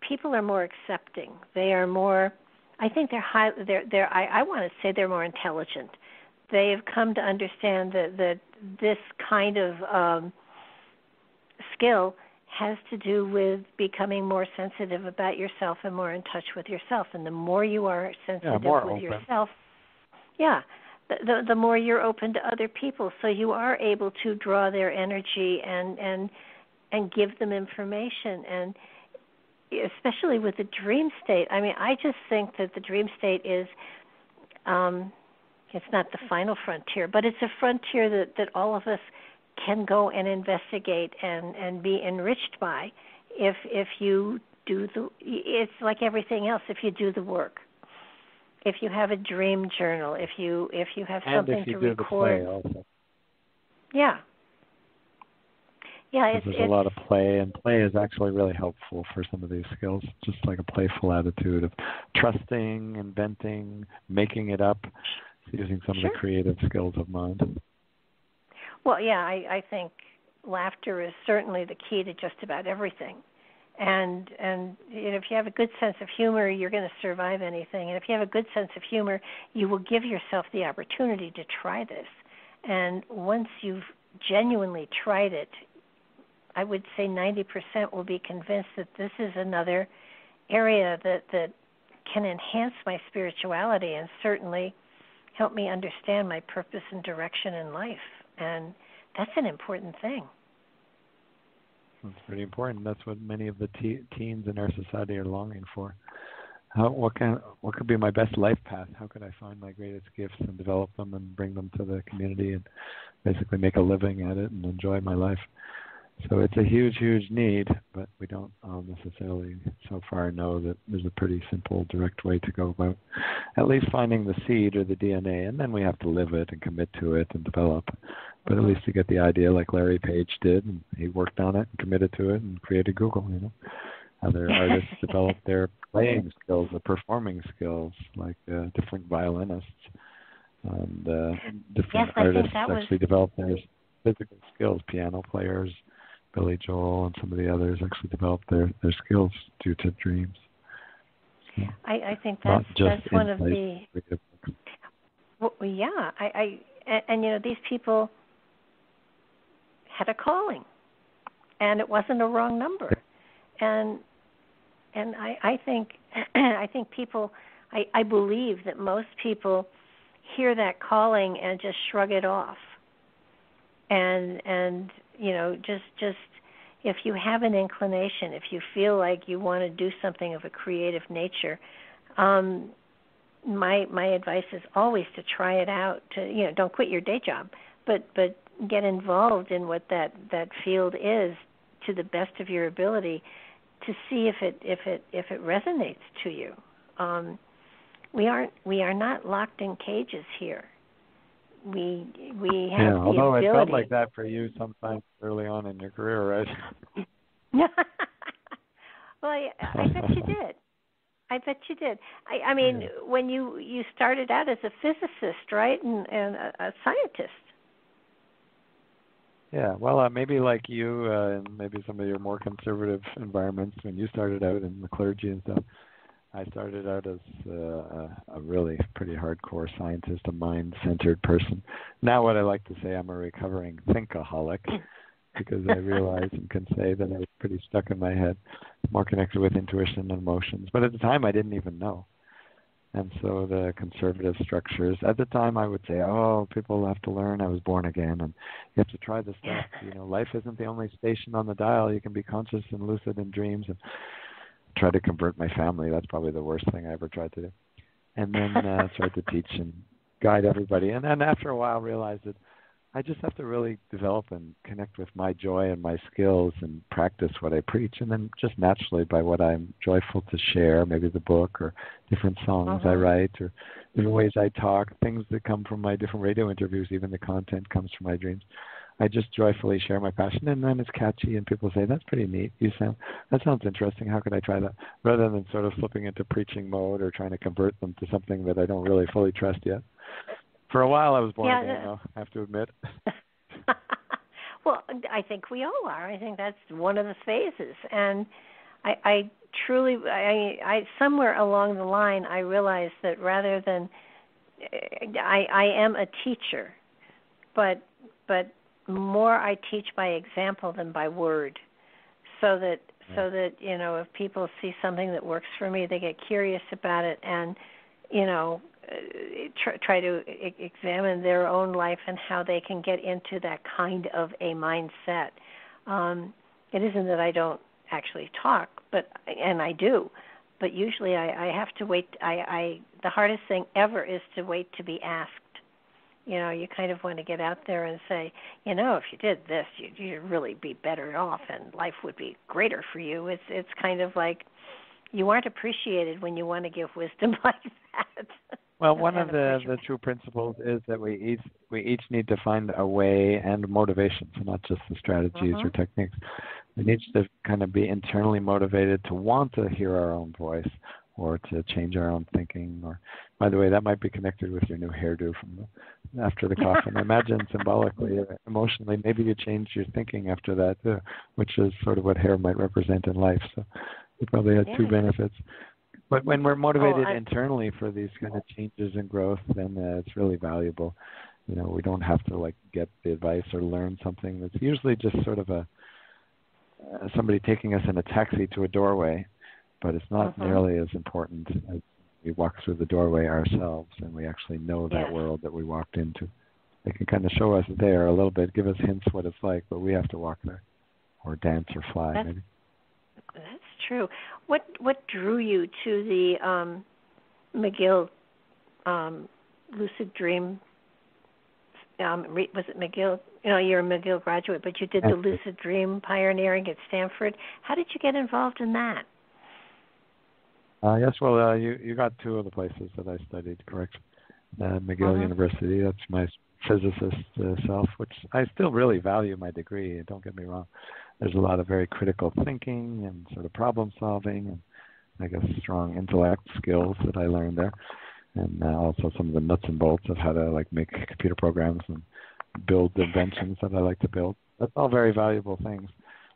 people are more accepting. They are more, I think I want to say they're more intelligent. They have come to understand that this kind of skill has to do with becoming more sensitive about yourself and more in touch with yourself. And the more you are sensitive with yourself, the more you're open to other people. So you are able to draw their energy and give them information. And especially with the dream state, I just think that the dream state is, it's not the final frontier, but it's a frontier that all of us can go and investigate and be enriched by if you do it's like everything else, if you do the work. If you have a dream journal, if you have something to record. The play also. Yeah. Yeah, Because there's a lot of play, and play is actually really helpful for some of these skills. Just like a playful attitude of trusting, inventing, making it up, using some of the creative skills of mind. Well, yeah, I think laughter is certainly the key to just about everything. And if you have a good sense of humor, you're going to survive anything. And if you have a good sense of humor, you will give yourself the opportunity to try this. And once you've genuinely tried it, I would say 90% will be convinced that this is another area that can enhance my spirituality and certainly help me understand my purpose and direction in life. And that's an important thing. That's pretty important. That's what many of the teens in our society are longing for. What could be my best life path? How could I find my greatest gifts and develop them and bring them to the community and basically make a living at it and enjoy my life? So it's a huge, huge need, but we don't necessarily so far know that there's a pretty simple, direct way to go about at least finding the seed or the DNA, and then we have to live it and commit to it and develop. But at least to get the idea like Larry Page did, and he worked on it and committed to it and created Google, Other artists develop their playing skills, the performing skills, like different violinists. And different artists actually develop their physical skills, piano players, Billy Joel and some of the others actually developed their skills due to dreams. So I think that's one of the... Well, yeah, and these people had a calling, and it wasn't a wrong number. And I think people, I believe that most people hear that calling and just shrug it off. And just if you have an inclination, if you feel like you want to do something of a creative nature, my advice is always to try it out. To don't quit your day job, but get involved in what that field is to the best of your ability, to see if it resonates to you. We are not locked in cages here. We have the although ability. It felt like that for you sometimes early on in your career, right? Well, I bet you did. I mean, when you started out as a physicist, right, and a scientist. Yeah, well, maybe like you, and maybe some of your more conservative environments when you started out in the clergy and stuff. I started out as a really pretty hardcore scientist, a mind-centered person. Now what I like to say, I'm a recovering thinkaholic, because I realize and can say that I was pretty stuck in my head, more connected with intuition and emotions. But at the time, I didn't even know. And so the conservative structures, at the time I would say, people have to learn. I was born again, and you have to try this stuff. Life isn't the only station on the dial. You can be conscious and lucid in dreams, and try to convert my family. That's probably the worst thing I ever tried to do. And then tried to teach and guide everybody. And then after a while realized that I just have to really develop and connect with my joy and my skills and practice what I preach. And then just naturally by what I'm joyful to share, maybe the book or different songs I write or different ways I talk, things that come from my different radio interviews, even the content comes from my dreams. I just joyfully share my passion, and then it's catchy, and people say, that's pretty neat. That sounds interesting. How could I try that? Rather than sort of slipping into preaching mode or trying to convert them to something that I don't really fully trust yet. For a while, I was born again, though, I have to admit. Well, I think we all are. I think that's one of the phases. And I truly, somewhere along the line, I realized that rather than, I am a teacher, but more I teach by example than by word, so that if people see something that works for me, they get curious about it and try to examine their own life and how they can get into that kind of a mindset. It isn't that I don't actually talk, and I do, but usually I have to wait. The hardest thing ever is to wait to be asked. You kind of want to get out there and say, if you did this, you'd really be better off and life would be greater for you. It's kind of like you aren't appreciated when you want to give wisdom like that. Well, one of the true principles is that we each need to find a way and motivation, so not just the strategies or techniques. We need to kind of be internally motivated to want to hear our own voice or to change our own thinking. Or, by the way, that might be connected with your new hairdo from after the coffin. I imagine symbolically, emotionally, maybe you changed your thinking after that, which is sort of what hair might represent in life. So it probably has two benefits. But when we're motivated internally for these kind of changes and growth, then it's really valuable. You know, we don't have to like get the advice or learn something. That's usually just sort of somebody taking us in a taxi to a doorway, but it's not nearly as important as we walk through the doorway ourselves and we actually know that world that we walked into. They can kind of show us there a little bit, give us hints what it's like, but we have to walk there or dance or fly maybe. That's true. What drew you to the McGill lucid dream? Was it McGill? You know, you're a McGill graduate, but you did the lucid dream pioneering at Stanford. How did you get involved in that? Yes, well, you got two of the places that I studied, correct? McGill University, that's my physicist self, which I still really value my degree, don't get me wrong. There's a lot of very critical thinking and sort of problem solving and I guess strong intellect skills that I learned there. And also some of the nuts and bolts of how to like make computer programs and build inventions that I like to build. That's all very valuable things.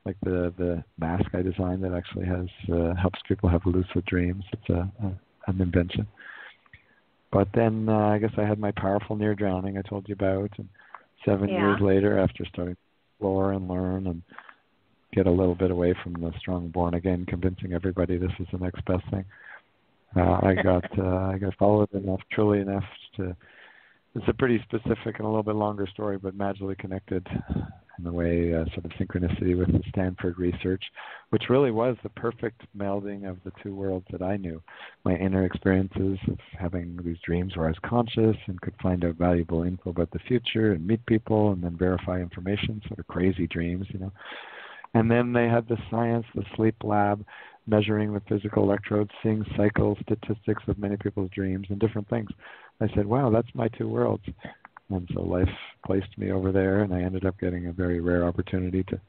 Like the mask I designed that actually has helps people have lucid dreams. It's an invention. But then I guess I had my powerful near drowning I told you about, and 7 years later, after starting to explore and learn and get a little bit away from the strong born again, convincing everybody this is the next best thing, I got followed enough, truly enough to. It's a pretty specific and a little bit longer story, but magically connected in a way, sort of synchronicity with the Stanford research, which really was the perfect melding of the two worlds that I knew. My inner experiences of having these dreams where I was conscious and could find out valuable info about the future and meet people and then verify information, sort of crazy dreams, you know. And then they had the science, the sleep lab, measuring the physical electrodes, seeing cycles, statistics of many people's dreams and different things. I said, wow, that's my two worlds. And so life placed me over there, and I ended up getting a very rare opportunity to,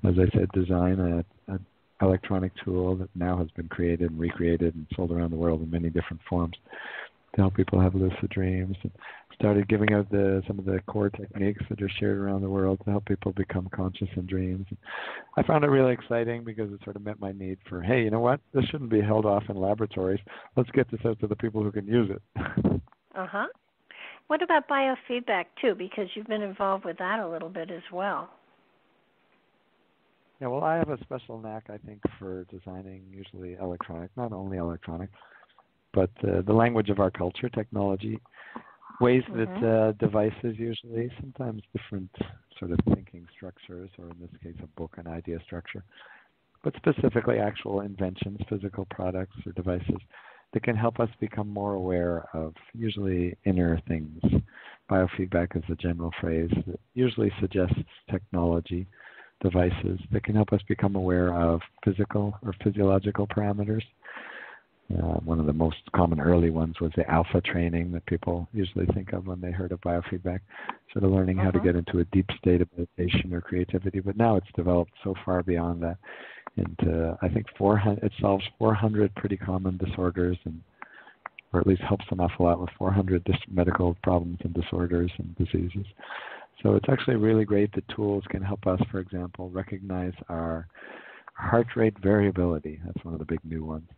as I said, design an electronic tool that now has been created and recreated and sold around the world in many different forms to help people have lucid dreams. And started giving out some of the core techniques that are shared around the world to help people become conscious in dreams. And I found it really exciting because it sort of met my need for, hey, you know what? This shouldn't be held off in laboratories. Let's get this out to the people who can use it. What about biofeedback, too? Because you've been involved with that a little bit as well. Yeah, well, I have a special knack, I think, for designing usually electronic, not only electronic, but the language of our culture, technology, ways that devices usually, sometimes different sort of thinking structures, or in this case, a book, an idea structure, but specifically actual inventions, physical products or devices that can help us become more aware of usually inner things. Biofeedback is a general phrase that usually suggests technology, devices that can help us become aware of physical or physiological parameters. One of the most common early ones was the alpha training that people usually think of when they heard of biofeedback, sort of learning how to get into a deep state of meditation or creativity. But now it's developed so far beyond that. And I think it solves 400 pretty common disorders, or at least helps an awful lot with 400 medical problems and disorders and diseases. So it's actually really great that tools can help us, for example, recognize our heart rate variability. That's one of the big new ones.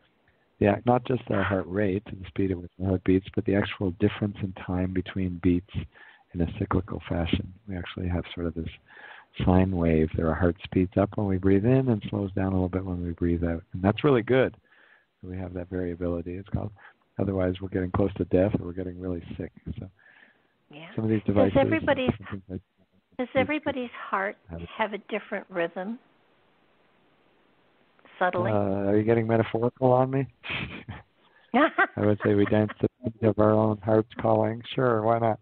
Yeah, not just our heart rate, the speed at which our heart beats, but the actual difference in time between beats in a cyclical fashion. We actually have sort of this sine wave. Our heart speeds up when we breathe in and slows down a little bit when we breathe out. And that's really good. We have that variability, it's called. Otherwise, we're getting close to death or we're getting really sick. So some of these devices... Does everybody's heart have a different rhythm? Subtly? Are you getting metaphorical on me? I would say we dance to the beat of our own heart's calling. Sure, why not?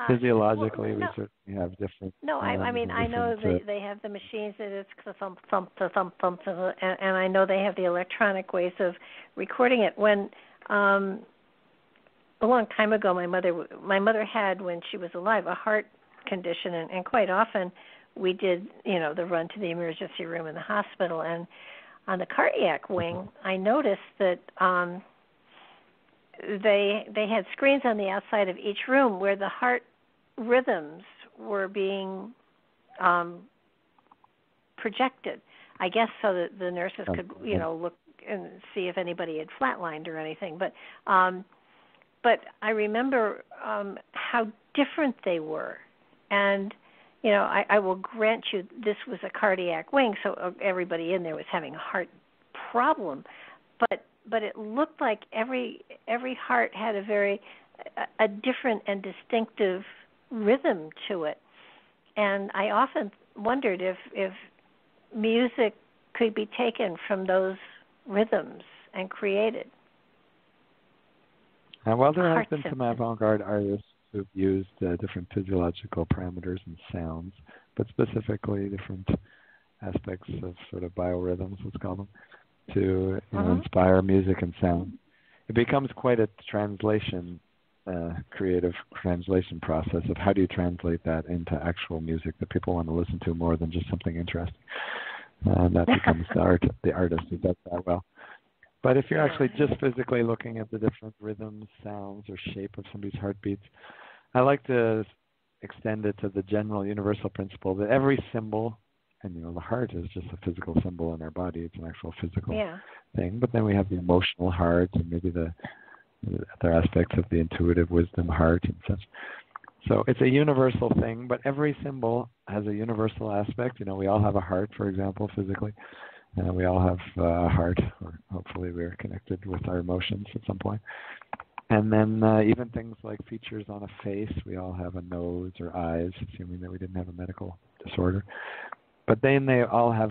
Physiologically, we certainly have different... No, I mean, I know they have the machines that it's thump, thump, thump, thump, and I know they have the electronic ways of recording it. When a long time ago, my mother had, when she was alive, a heart condition, and quite often we did, the run to the emergency room in the hospital. And on the cardiac wing, I noticed that they had screens on the outside of each room where the heart rhythms were being projected, I guess, so that the nurses could, look and see if anybody had flatlined or anything. But I remember how different they were. And, I will grant you this was a cardiac wing, so everybody in there was having a heart problem. But it looked like every heart had a different and distinctive rhythm to it. And I often wondered if music could be taken from those rhythms and created. Well, there have been some avant-garde artists who've used different physiological parameters and sounds, but specifically different aspects of sort of biorhythms, let's call them, to inspire music and sound. It becomes quite a creative translation process of how do you translate that into actual music that people want to listen to more than just something interesting. And that becomes the artist who does that well. But if you're actually just physically looking at the different rhythms, sounds, or shape of somebody's heartbeats, I like to extend it to the general universal principle that every symbol, and the heart is just a physical symbol in our body, it's an actual physical thing, but then we have the emotional heart and maybe the other aspects of the intuitive wisdom heart and such. So it's a universal thing, but every symbol has a universal aspect. We all have a heart, for example, physically. We all have a heart, or hopefully we're connected with our emotions at some point. And then even things like features on a face, we all have a nose or eyes, assuming that we didn't have a medical disorder. But then they all have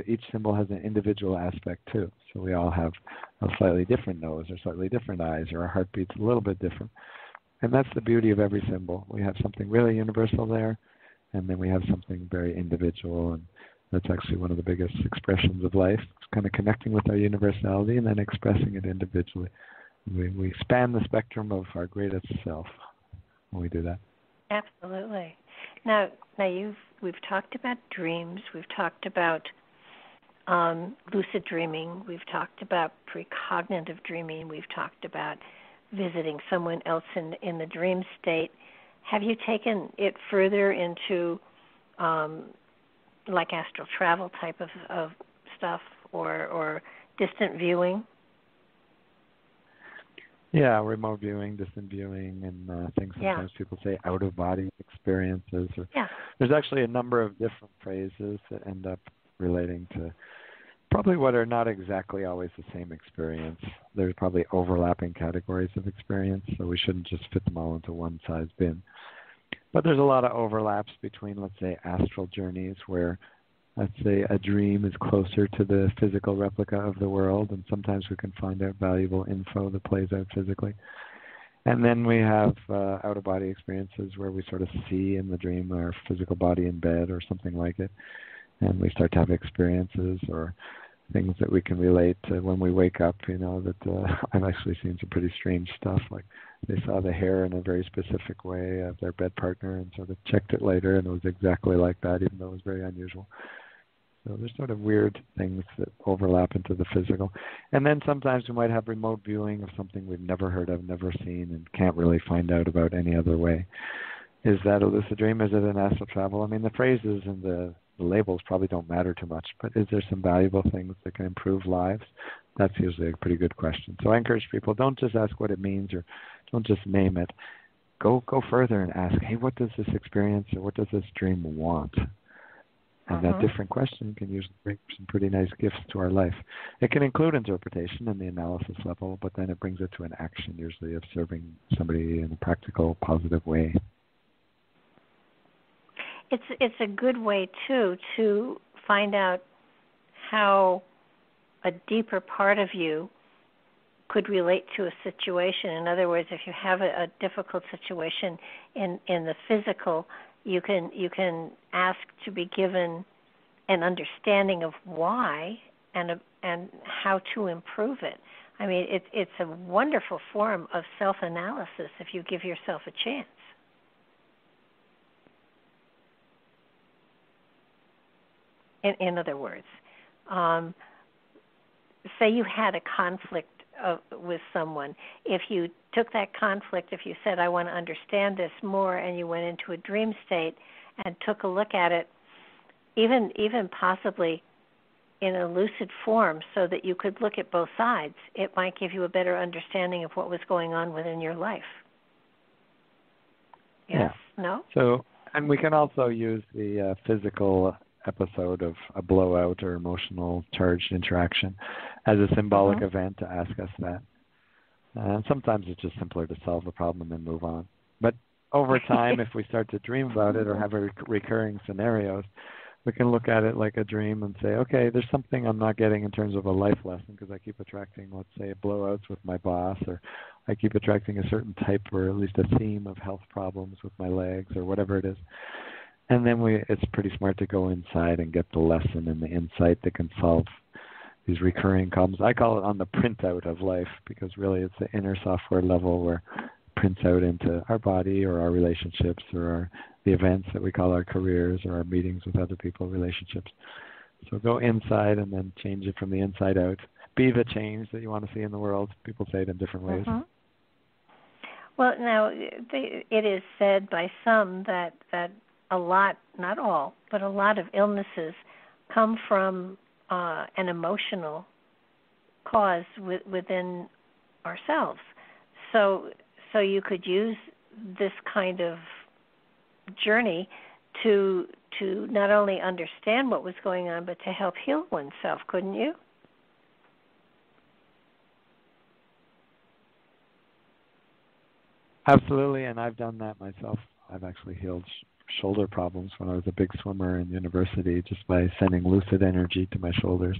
each symbol has an individual aspect too. So we all have a slightly different nose or slightly different eyes, or our heartbeat's a little bit different. And that's the beauty of every symbol. We have something really universal there, and then we have something very individual, and that's actually one of the biggest expressions of life. It's kind of connecting with our universality and then expressing it individually. We span the spectrum of our greatest self when we do that. Absolutely. Now we've talked about dreams. We've talked about lucid dreaming. We've talked about precognitive dreaming. We've talked about visiting someone else in the dream state. Have you taken it further into like astral travel type of stuff or distant viewing? Yeah, remote viewing, distant viewing, and things sometimes people say out-of-body experiences. There's actually a number of different phrases that end up relating to probably what are not exactly always the same experience. There's probably overlapping categories of experience, so we shouldn't just fit them all into one size bin. But there's a lot of overlaps between, let's say, astral journeys where, let's say, a dream is closer to the physical replica of the world, and sometimes we can find out valuable info that plays out physically. And then we have out-of-body experiences where we sort of see in the dream our physical body in bed or something like it, and we start to have experiences or things that we can relate to when we wake up, that I've actually seen some pretty strange stuff, like they saw the hair in a very specific way of their bed partner and sort of checked it later, and it was exactly like that, even though it was very unusual. So there's sort of weird things that overlap into the physical. And then sometimes we might have remote viewing of something we've never heard of, never seen, and can't really find out about any other way. Is that a lucid dream? Is it an astral travel? I mean, the phrases and the labels probably don't matter too much, but is there some valuable things that can improve lives? That's usually a pretty good question. So I encourage people, don't just ask what it means or don't just name it. Go further and ask, hey, what does this experience or what does this dream want? And that different question can usually bring some pretty nice gifts to our life. It can include interpretation and the analysis level, but then it brings it to an action, usually of serving somebody in a practical, positive way. It's a good way, too, to find out how a deeper part of you could relate to a situation. In other words, if you have a difficult situation in the physical, you can ask to be given an understanding of why and how to improve it. I mean, it's a wonderful form of self-analysis if you give yourself a chance. In other words, say you had a conflict with someone. If you took that conflict, if you said, I want to understand this more, and you went into a dream state and took a look at it, even possibly in a lucid form so that you could look at both sides, it might give you a better understanding of what was going on within your life. Yes? Yeah. No? So, and we can also use the physical episode of a blowout or emotional charged interaction as a symbolic event to ask us that. And sometimes it's just simpler to solve the problem and move on. But over time, if we start to dream about it or have recurring scenarios, we can look at it like a dream and say, okay, there's something I'm not getting in terms of a life lesson because I keep attracting, let's say, blowouts with my boss, or I keep attracting a certain type or at least a theme of health problems with my legs or whatever it is. And then it's pretty smart to go inside and get the lesson and the insight that can solve these recurring problems. I call it on the printout of life because really it's the inner software level where it prints out into our body or our relationships or the events that we call our careers or our meetings with other people, relationships. So go inside and then change it from the inside out. Be the change that you want to see in the world. People say it in different ways. Well, now, it is said by some that a lot, not all, but a lot of illnesses come from an emotional cause within ourselves. So you could use this kind of journey to not only understand what was going on, but to help heal oneself, couldn't you? Absolutely, and I've done that myself. I've actually healed shoulder problems when I was a big swimmer in university just by sending lucid energy to my shoulders.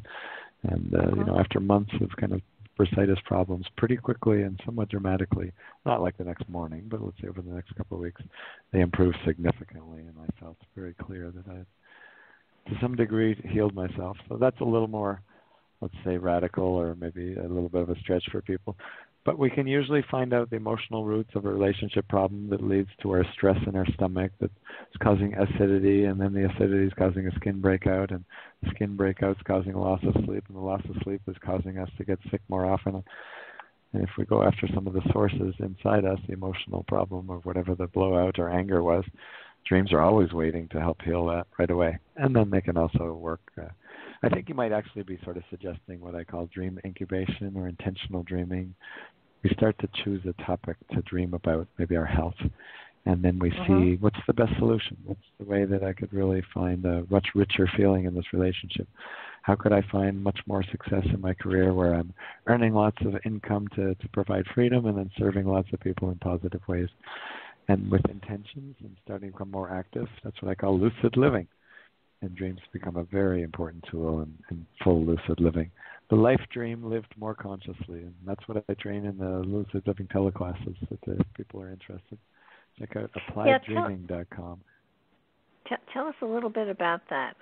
And, after months of kind of bursitis problems, pretty quickly and somewhat dramatically, not like the next morning, but let's say over the next couple of weeks, they improved significantly, and I felt very clear that I had, to some degree, healed myself. So that's a little more, let's say, radical or maybe a little bit of a stretch for people. But we can usually find out the emotional roots of a relationship problem that leads to our stress in our stomach that's causing acidity, and then the acidity is causing a skin breakout, and the skin breakout is causing a loss of sleep, and the loss of sleep is causing us to get sick more often. And if we go after some of the sources inside us, the emotional problem or whatever the blowout or anger was, dreams are always waiting to help heal that right away. And then they can also work. I think you might actually be sort of suggesting what I call dream incubation or intentional dreaming. We start to choose a topic to dream about, maybe our health, and then we see what's the best solution. What's the way that I could really find a much richer feeling in this relationship? How could I find much more success in my career where I'm earning lots of income to provide freedom and then serving lots of people in positive ways? And with intentions and starting to become more active, that's what I call lucid living. And dreams become a very important tool in full lucid living. The life dream lived more consciously, and that's what I train in the lucid living teleclasses, if people are interested. Check out appliedDreaming.com. Tell us a little bit about that.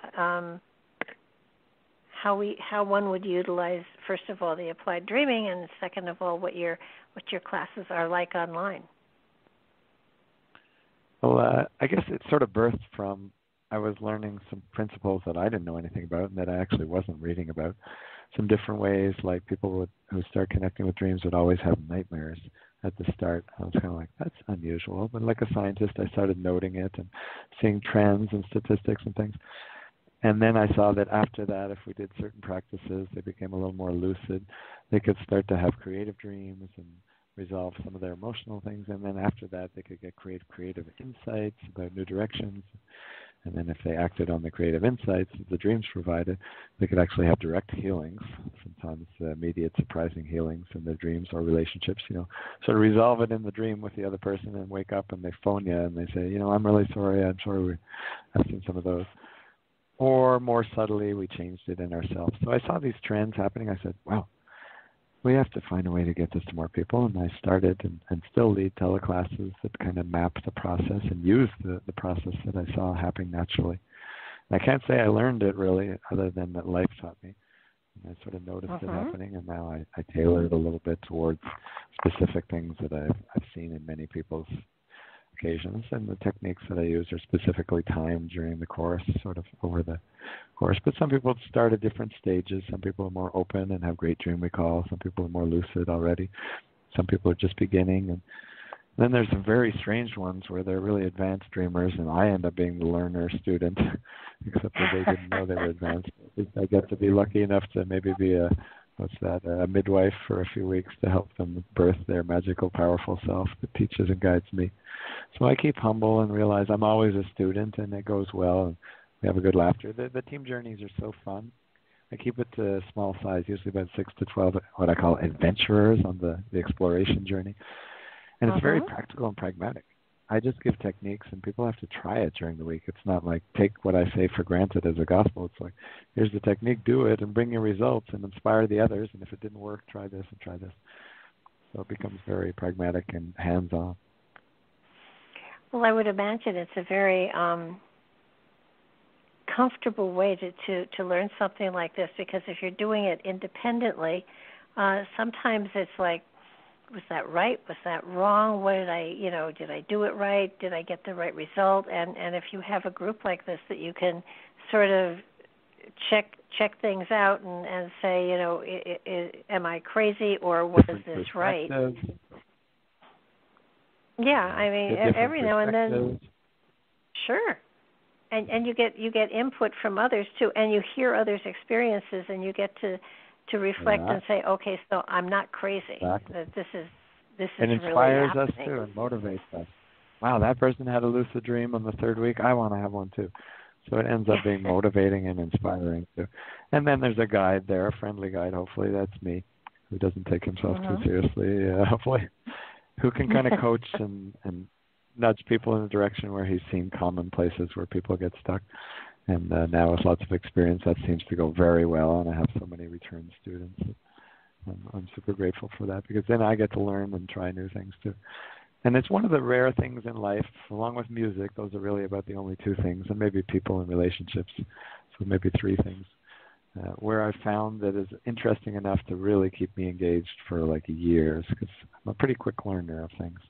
How one would utilize, first of all, the applied dreaming, and second of all, what your classes are like online. Well, I guess it sort of birthed from I was learning some principles that I didn't know anything about and that I actually wasn't reading about. Some different ways, like people who start connecting with dreams would always have nightmares at the start. I was kind of like, that's unusual. But like a scientist, I started noting it and seeing trends and statistics and things. And then I saw that after that, if we did certain practices, they became a little more lucid. They could start to have creative dreams and resolve some of their emotional things. And then after that, they could get creative insights about new directions. And then if they acted on the creative insights that the dreams provided, they could actually have direct healings, sometimes immediate surprising healings in their dreams or relationships, sort of resolve it in the dream with the other person and wake up and they phone you and they say, I'm really sorry, I've seen some of those. Or more subtly, we changed it in ourselves. So I saw these trends happening. I said, wow, we have to find a way to get this to more people. And I started and still lead teleclasses that kind of map the process and use the process that I saw happening naturally. And I can't say I learned it really, other than that life taught me. And I sort of noticed it happening, and now I tailor it a little bit towards specific things that I've seen in many people's occasions, and the techniques that I use are specifically timed during the course, sort of over the course. But some people start at different stages. Some people are more open and have great dream recall. Some people are more lucid already. Some people are just beginning. And then there's some very strange ones where they're really advanced dreamers, and I end up being the learner student, except that they didn't know they were advanced. At least I get to be lucky enough to maybe be a midwife for a few weeks to help them birth their magical, powerful self that teaches and guides me. So I keep humble and realize I'm always a student, and it goes well, and we have a good laughter. The team journeys are so fun. I keep it to small size, usually about 6 to 12, what I call adventurers on the exploration journey. And it's very practical and pragmatic. I just give techniques, and people have to try it during the week. It's not like take what I say for granted as a gospel. It's like, here's the technique, do it, and bring your results, and inspire the others. And if it didn't work, try this and try this. So it becomes very pragmatic and hands-on. Well, I would imagine it's a very comfortable way to learn something like this, because if you're doing it independently, sometimes it's like, was that right? Was that wrong? What did I do it right? Did I get the right result? And if you have a group like this that you can sort of check things out and say, am I crazy or was this right? Yeah, I mean, every now and then, sure. And you get input from others too, and you hear others' experiences, and you get to reflect and say, okay, so I'm not crazy. Exactly. That this is it inspires us too and motivates us. Wow, that person had a lucid dream on the third week. I want to have one too. So it ends up being motivating and inspiring too. And then there's a guide there, a friendly guide. Hopefully that's me, who doesn't take himself too seriously. Hopefully, who can kind of coach and nudge people in a direction where he's seen common places where people get stuck. And now with lots of experience, that seems to go very well, and I have so many return students. I'm super grateful for that, because then I get to learn and try new things too. And it's one of the rare things in life, along with music, those are really about the only two things, and maybe people and relationships, so maybe three things, where I've found that is interesting enough to really keep me engaged for like years, because I'm a pretty quick learner of things.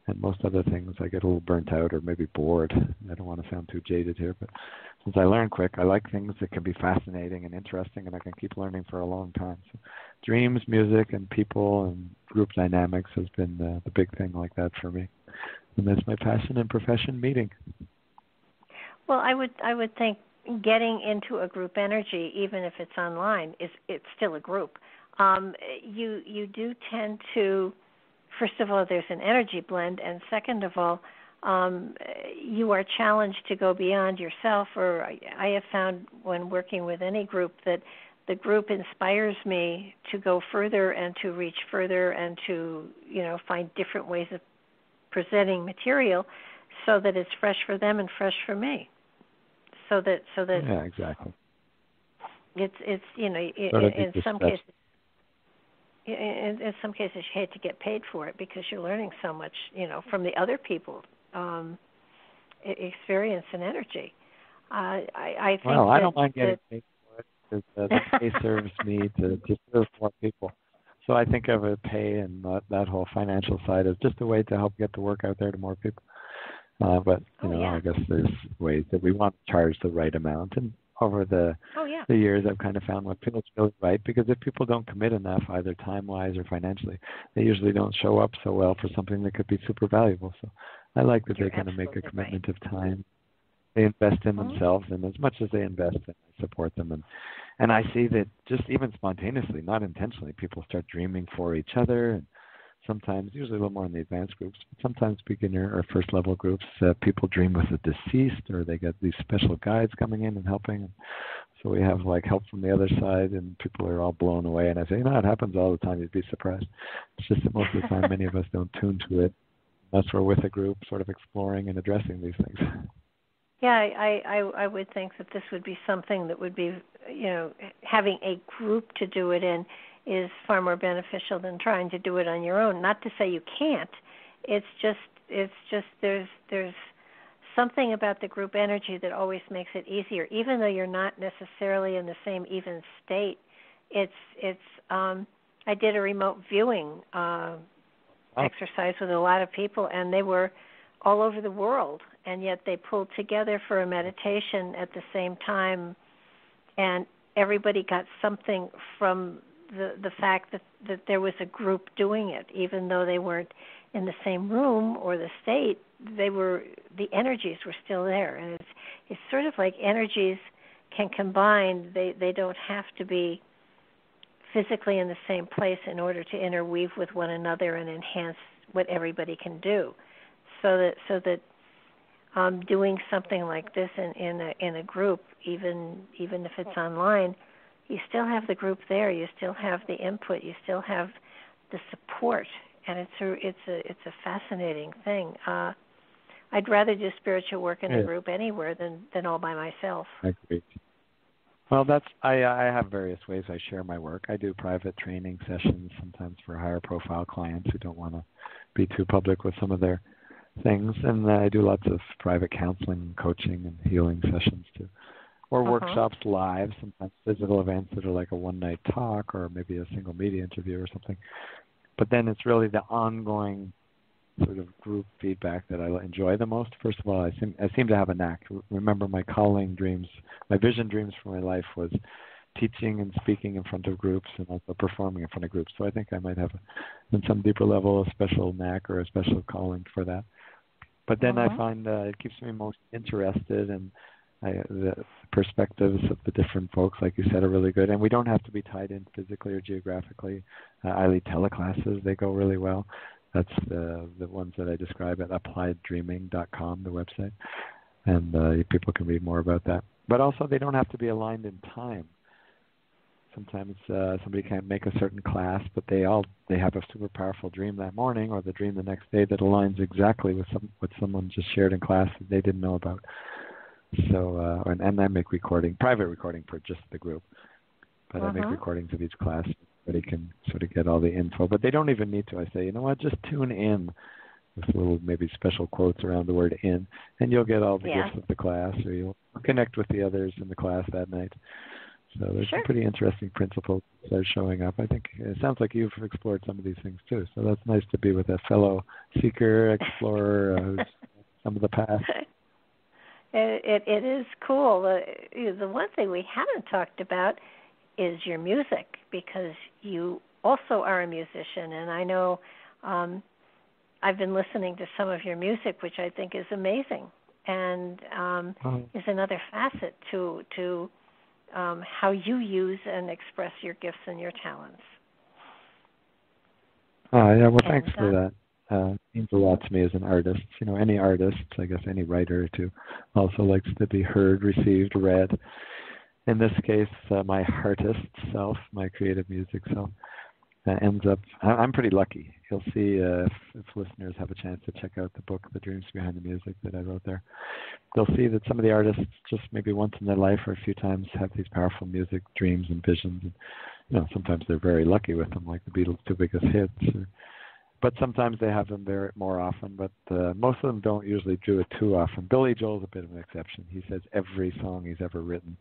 And most other things, I get a little burnt out or maybe bored. I don't want to sound too jaded here, but since I learn quick, I like things that can be fascinating and interesting, and I can keep learning for a long time. So dreams, music, and people and group dynamics has been the big thing like that for me. And that's my passion and profession meeting. Well, I would think getting into a group energy, even if it's online, it's still a group. You do tend to, first of all, there's an energy blend, and second of all, you are challenged to go beyond yourself. Or I have found when working with any group that the group inspires me to go further and to reach further and to, find different ways of presenting material so that it's fresh for them and fresh for me. So that yeah, exactly. It's in some cases. In some cases, you hate to get paid for it because you're learning so much, from the other people experience and energy. I think I don't mind getting paid for it, because the pay serves me to serve more people. So I think of a pay and that whole financial side as just a way to help get the work out there to more people. But I guess there's ways that we want to charge the right amount, and over the years, I've kind of found what feels really right, because if people don't commit enough, either time-wise or financially, they usually don't show up so well for something that could be super valuable. So I like that they kind of make a commitment of time. They invest in themselves, and as much as they invest, I support them. And I see that just even spontaneously, not intentionally, people start dreaming for each other, and sometimes, usually a little more in the advanced groups, but sometimes beginner or first level groups, people dream with the deceased, or they get these special guides coming in and helping. And so we have like help from the other side, and people are all blown away. And I say, it happens all the time. You'd be surprised. It's just that most of the time, many of us don't tune to it. That's where we're with a group, sort of exploring and addressing these things. Yeah, I would think that this would be something that would be, having a group to do it in is far more beneficial than trying to do it on your own. Not to say you can't. It's just there's something about the group energy that always makes it easier. Even though you're not necessarily in the same even state, I did a remote viewing exercise with a lot of people, and they were all over the world, and yet they pulled together for a meditation at the same time, and everybody got something from the fact that there was a group doing it, even though they weren't in the same room or the state. The energies were still there, and it's sort of like energies can combine. They don't have to be physically in the same place in order to interweave with one another and enhance what everybody can do. So that doing something like this in a group, even if it's online, you still have the group there. You still have the input. You still have the support, and it's a fascinating thing. I'd rather do spiritual work in a group anywhere than all by myself. I agree. Well, I have various ways I share my work. I do private training sessions sometimes for higher profile clients who don't want to be too public with some of their things, and I do lots of private counseling, coaching, and healing sessions too, or workshops live, sometimes physical events that are like a one-night talk or maybe a single media interview or something. But then it's really the ongoing sort of group feedback that I enjoy the most. First of all, I seem to have a knack. Remember, my calling dreams, my vision dreams for my life was teaching and speaking in front of groups and also performing in front of groups. So I think I might have, on some deeper level, a special knack or a special calling for that. But then I find it keeps me most interested, and the perspectives of the different folks, like you said, are really good. And we don't have to be tied in physically or geographically. I lead teleclasses. They go really well. That's the ones that I describe at applieddreaming.com, the website. And people can read more about that. But also, they don't have to be aligned in time. Sometimes somebody can't make a certain class, but they have a super powerful dream that morning or the dream the next day that aligns exactly with what someone just shared in class that they didn't know about. So, and I make private recording for just the group. But I make recordings of each class. Everybody can sort of get all the info. But they don't even need to. I say, you know what, just tune in with little maybe special quotes around the word in, and you'll get all the gifts of the class, or you'll connect with the others in the class that night. So there's some pretty interesting principles that are showing up. I think it sounds like you've explored some of these things too. So that's nice to be with a fellow seeker, explorer, who's some of the past. It is cool. The one thing we haven't talked about is your music, because you also are a musician, and I know I've been listening to some of your music, which I think is amazing, and is another facet to how you use and express your gifts and your talents. Well, thanks for that. It means a lot to me as an artist. You know, any artist, I guess any writer too, also likes to be heard, received, read. In this case, my artist self, my creative music self, ends up, I'm pretty lucky. You'll see if listeners have a chance to check out the book, The Dreams Behind the Music, that I wrote there. They'll see that some of the artists just maybe once in their life or a few times have these powerful music dreams and visions. And, you know, sometimes they're very lucky with them, like the Beatles' two biggest hits. But sometimes they have them there more often, but most of them don't usually do it too often. Billy Joel's a bit of an exception. He says every song he's ever written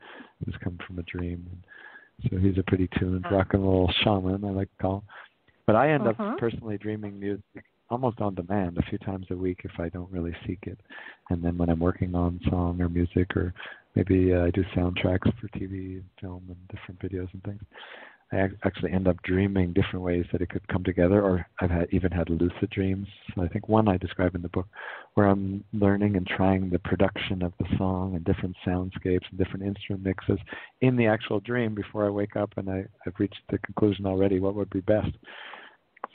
has come from a dream. And so he's a pretty tuned rock and roll shaman, I like to call him. But I end up personally dreaming music almost on demand a few times a week if I don't really seek it. And then when I'm working on song or music, or maybe I do soundtracks for TV and film and different videos and things, I actually end up dreaming different ways that it could come together, or I've even had lucid dreams. So I think one I describe in the book where I'm learning and trying the production of the song and different soundscapes and different instrument mixes in the actual dream before I wake up, and I've reached the conclusion already what would be best.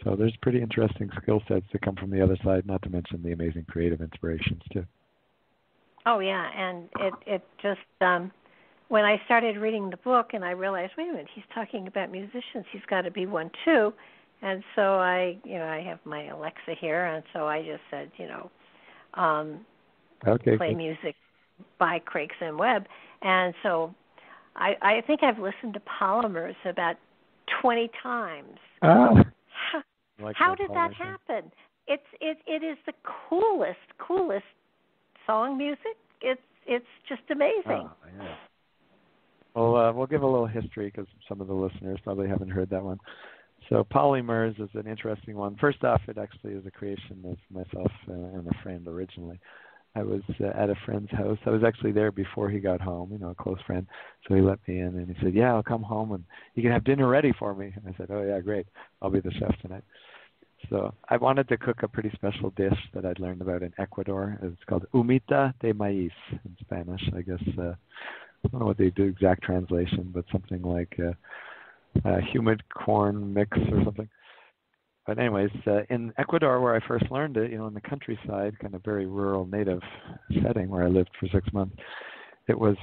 So there's pretty interesting skill sets that come from the other side, not to mention the amazing creative inspirations too. Oh, yeah, and it just... when I started reading the book and I realized, wait a minute, he's talking about musicians, he's got to be one too. And so I have my Alexa here, and so I just said, play music by Craig and Webb. And so I think I've listened to Polymers about 20 times. How did that happen? It is the coolest song music. It's just amazing. Oh, yeah. Well, we'll give a little history because some of the listeners probably haven't heard that one. So polymers is an interesting one. First off, it actually is a creation of myself and a friend originally. I was at a friend's house. I was actually there before he got home, a close friend. So he let me in and he said, yeah, I'll come home and you can have dinner ready for me. And I said, oh, yeah, great. I'll be the chef tonight. So I wanted to cook a pretty special dish that I'd learned about in Ecuador. It's called humita de maíz in Spanish. I guess I don't know what the exact translation, but something like humid corn mix or something. But anyways, in Ecuador, where I first learned it, in the countryside, kind of very rural native setting where I lived for 6 months, it was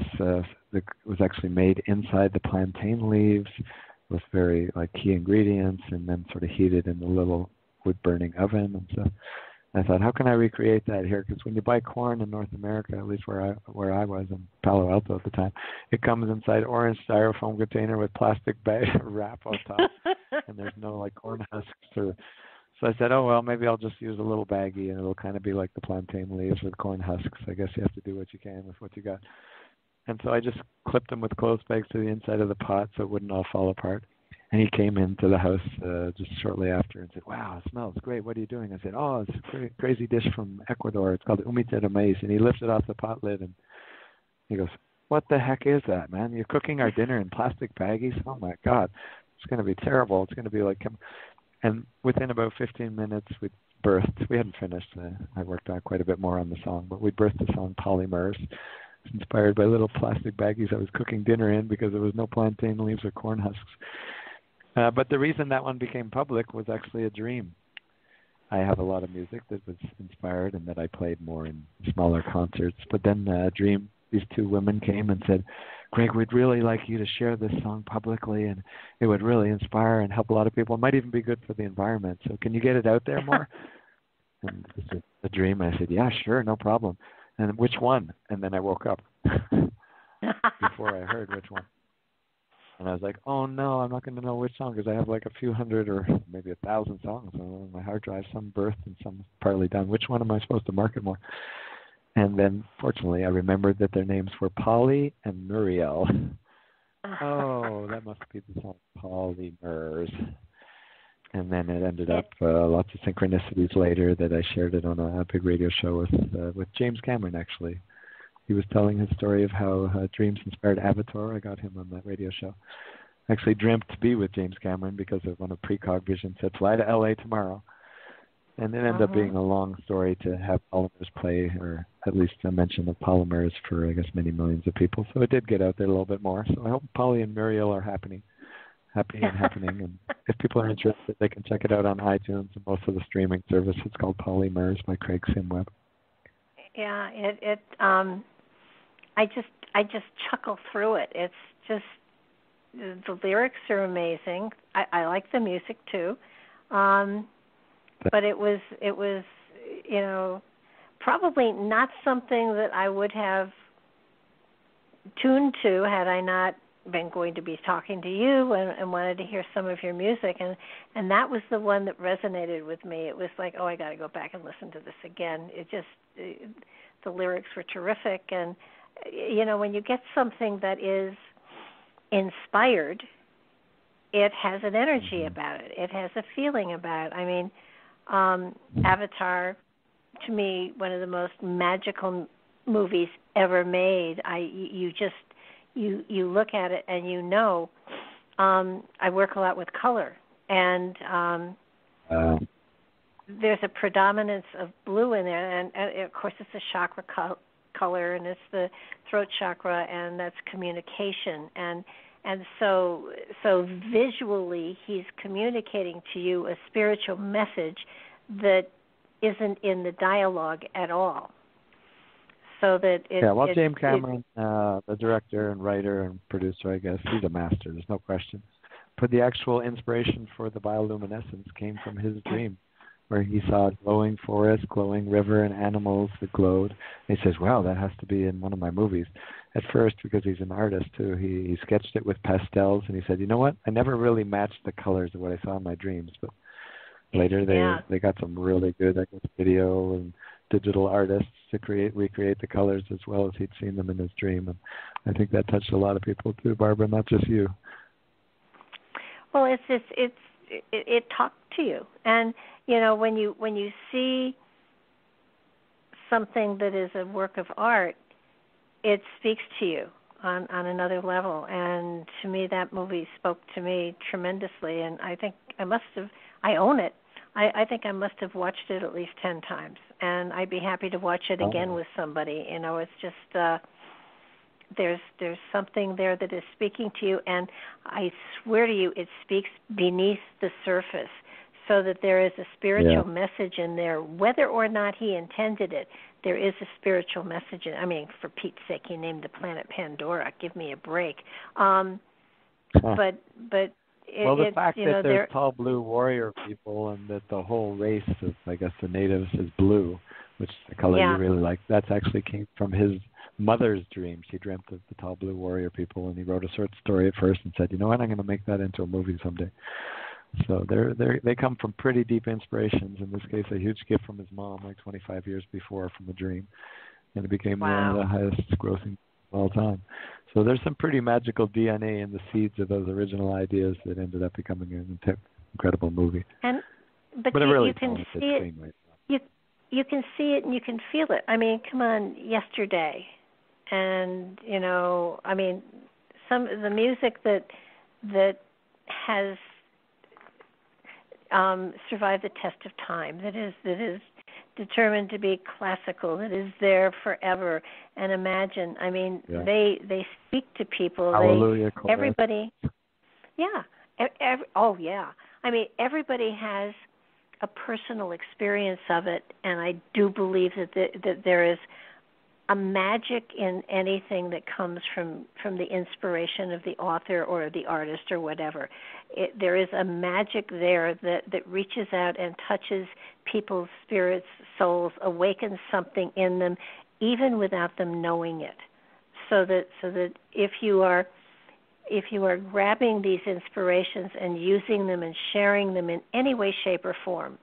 actually made inside the plantain leaves with very key ingredients, and then sort of heated in the little wood-burning oven and stuff. I thought, how can I recreate that here? Because when you buy corn in North America, at least where I was in Palo Alto at the time, it comes inside orange styrofoam container with plastic bag wrap on top, and there's no corn husks. So I said, oh well, maybe I'll just use a little baggie, and it'll kind of be like the plantain leaves with corn husks. I guess you have to do what you can with what you got. And so I just clipped them with clothes pegs to the inside of the pot so it wouldn't all fall apart. And he came into the house just shortly after and said, wow, it smells great. What are you doing? I said, oh, it's a crazy dish from Ecuador. It's called humita de maíz. And he lifted off the pot lid and he goes, what the heck is that, man? You're cooking our dinner in plastic baggies? Oh, my God. It's going to be terrible. It's going to be like... And within about 15 minutes, we birthed. We hadn't finished. I worked on quite a bit more on the song, but we birthed the song Polymers. It's inspired by little plastic baggies I was cooking dinner in because there was no plantain leaves or corn husks. But the reason that one became public was actually a dream. I have a lot of music that was inspired and that I played more in smaller concerts. But then a dream, these two women came and said, Greg, we'd really like you to share this song publicly, and it would really inspire and help a lot of people. It might even be good for the environment. So can you get it out there more? And it's a dream. I said, yeah, sure, no problem. And which one? And then I woke up before I heard which one. And I was like, oh, no, I'm not going to know which song because I have a few hundred or maybe 1,000 songs on my hard drive, some birthed and some partly done. Which one am I supposed to market more? And then, fortunately, I remembered that their names were Polly and Muriel. Oh, that must be the song Polymers. And then it ended up lots of synchronicities later that I shared it on a big radio show with James Cameron, actually. He was telling his story of how dreams inspired Avatar. I got him on that radio show. I actually dreamt to be with James Cameron because of one of Precog Vision said, fly to L.A. tomorrow. And it ended up being a long story to have polymers play, or at least a mention of polymers for, I guess, many millions of people. So it did get out there a little bit more. So I hope Polly and Muriel are happy and happening. And if people are interested, they can check it out on iTunes and most of the streaming services. It's called Polymers by Craig Sim Webb. Yeah, I just chuckle through it. It's just the lyrics are amazing. I like the music too, but it was probably not something that I would have tuned to had I not been going to be talking to you and wanted to hear some of your music, and that was the one that resonated with me. It was like, oh, I got to go back and listen to this again. The lyrics were terrific, and when you get something that is inspired, it has an energy about it. It has a feeling about it. I mean, Avatar, to me, one of the most magical movies ever made. You look at it and I work a lot with color, and there's a predominance of blue in there, and of course it's a chakra color, and it's the throat chakra, and that's communication, and so visually he's communicating to you a spiritual message that isn't in the dialogue at all. So that James Cameron, the director and writer and producer, I guess, he's a master, there's no question. But the actual inspiration for the bioluminescence came from his dream, where he saw a glowing forest, glowing river, and animals that glowed. And he says, wow, that has to be in one of my movies. At first, because he's an artist, too, he sketched it with pastels, and he said, you know what, I never really matched the colors of what I saw in my dreams, but later they got some really good, I guess, video and digital artists to recreate the colors as well as he'd seen them in his dream. And I think that touched a lot of people too, Barbara, not just you. Well, it talked to you, and when you see something that is a work of art, it speaks to you on another level. And to me, that movie spoke to me tremendously. And I think I own it. I think I must have watched it at least 10 times, and I'd be happy to watch it again with somebody. It's just there's something there that is speaking to you, and I swear to you, it speaks beneath the surface, so that there is a spiritual message in there, whether or not he intended it. There is a spiritual message in it. I mean, for Pete's sake, he named the planet Pandora. Give me a break. But the fact that there's tall blue warrior people and that the whole race of, I guess, the natives is blue, which is the color you really like, that's actually came from his mother's dream. She dreamt of the tall blue warrior people, and he wrote a short story at first and said, you know what, I'm going to make that into a movie someday. So they come from pretty deep inspirations. In this case, a huge gift from his mom, like 25 years before, from a dream, and it became one of the highest grossing of all time. So there's some pretty magical DNA in the seeds of those original ideas that ended up becoming an incredible movie. But it really you can see it. You can see it and you can feel it. I mean, come on, Yesterday, and I mean, some of the music that has survived the test of time, that is determined to be classical, that is there forever. And Imagine, I mean, they speak to people. Hallelujah. Everybody, I mean, everybody has a personal experience of it, and I do believe that there is a magic in anything that comes from the inspiration of the author or the artist or whatever. There is a magic there that reaches out and touches people's spirits, souls, awakens something in them, even without them knowing it. So that if you are grabbing these inspirations and using them and sharing them in any way, shape, or form,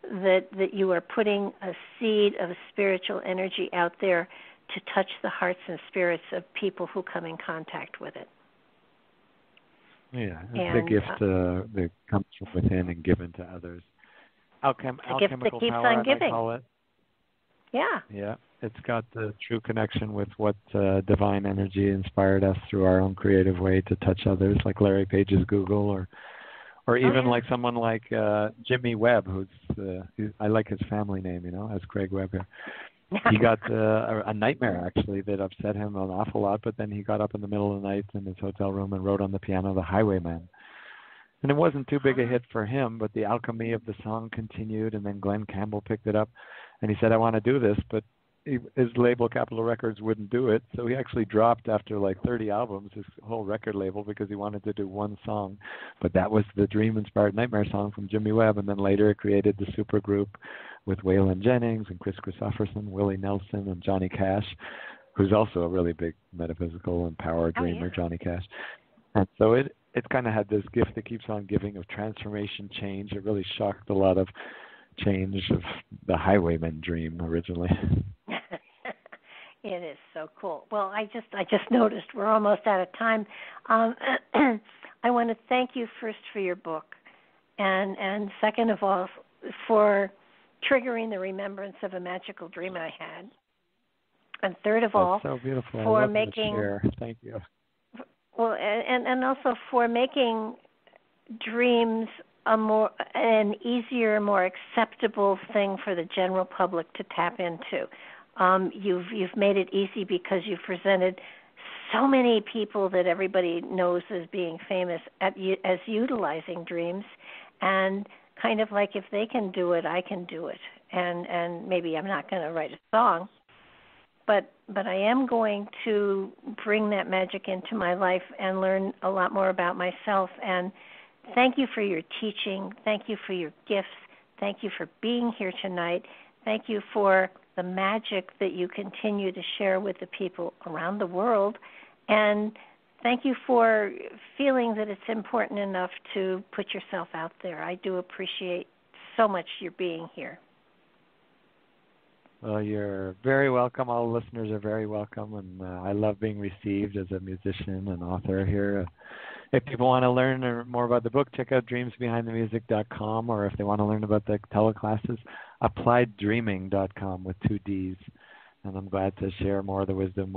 that you are putting a seed of spiritual energy out there to touch the hearts and spirits of people who come in contact with it. Yeah, it's a gift that comes from within and given to others. A gift that keeps power, on giving. I call it. Yeah. Yeah, it's got the true connection with what divine energy inspired us through our own creative way to touch others, like Larry Page's Google, or even like someone like Jimmy Webb, who's I like his family name, as Craig Webb here. He got a nightmare, actually, that upset him an awful lot, but then he got up in the middle of the night in his hotel room and wrote on the piano The Highwayman. And it wasn't too big a hit for him, but the alchemy of the song continued, and then Glenn Campbell picked it up, and he said, I want to do this, but his label, Capitol Records, wouldn't do it, so he actually dropped after like 30 albums, his whole record label, because he wanted to do one song. But that was the dream-inspired Nightmare song from Jimmy Webb, and then later it created the supergroup with Waylon Jennings and Chris Christopherson, Willie Nelson, and Johnny Cash, who's also a really big metaphysical and power dreamer, Johnny Cash. And so it kind of had this gift that keeps on giving of transformation, change. It really shocked a lot of change of the Highwayman dream originally. It is so cool. Well, I just noticed we're almost out of time. I want to thank you first for your book, and second of all for triggering the remembrance of a magical dream I had, and third of all, so beautiful. for I love making. Thank you. Well, and also for making dreams an easier, more acceptable thing for the general public to tap into. You've made it easy because you've presented so many people that everybody knows as being famous as utilizing dreams, and kind of like, if they can do it, I can do it. And maybe I'm not going to write a song, but I am going to bring that magic into my life and learn a lot more about myself. And thank you for your teaching. Thank you for your gifts. Thank you for being here tonight. Thank you for the magic that you continue to share with the people around the world. And thank you for feeling that it's important enough to put yourself out there. I do appreciate so much your being here. Well, you're very welcome. All listeners are very welcome, and I love being received as a musician and author here. If people want to learn more about the book, check out dreamsbehindthemusic.com, or if they want to learn about the teleclasses, applieddreaming.com with 2 Ds. And I'm glad to share more of the wisdom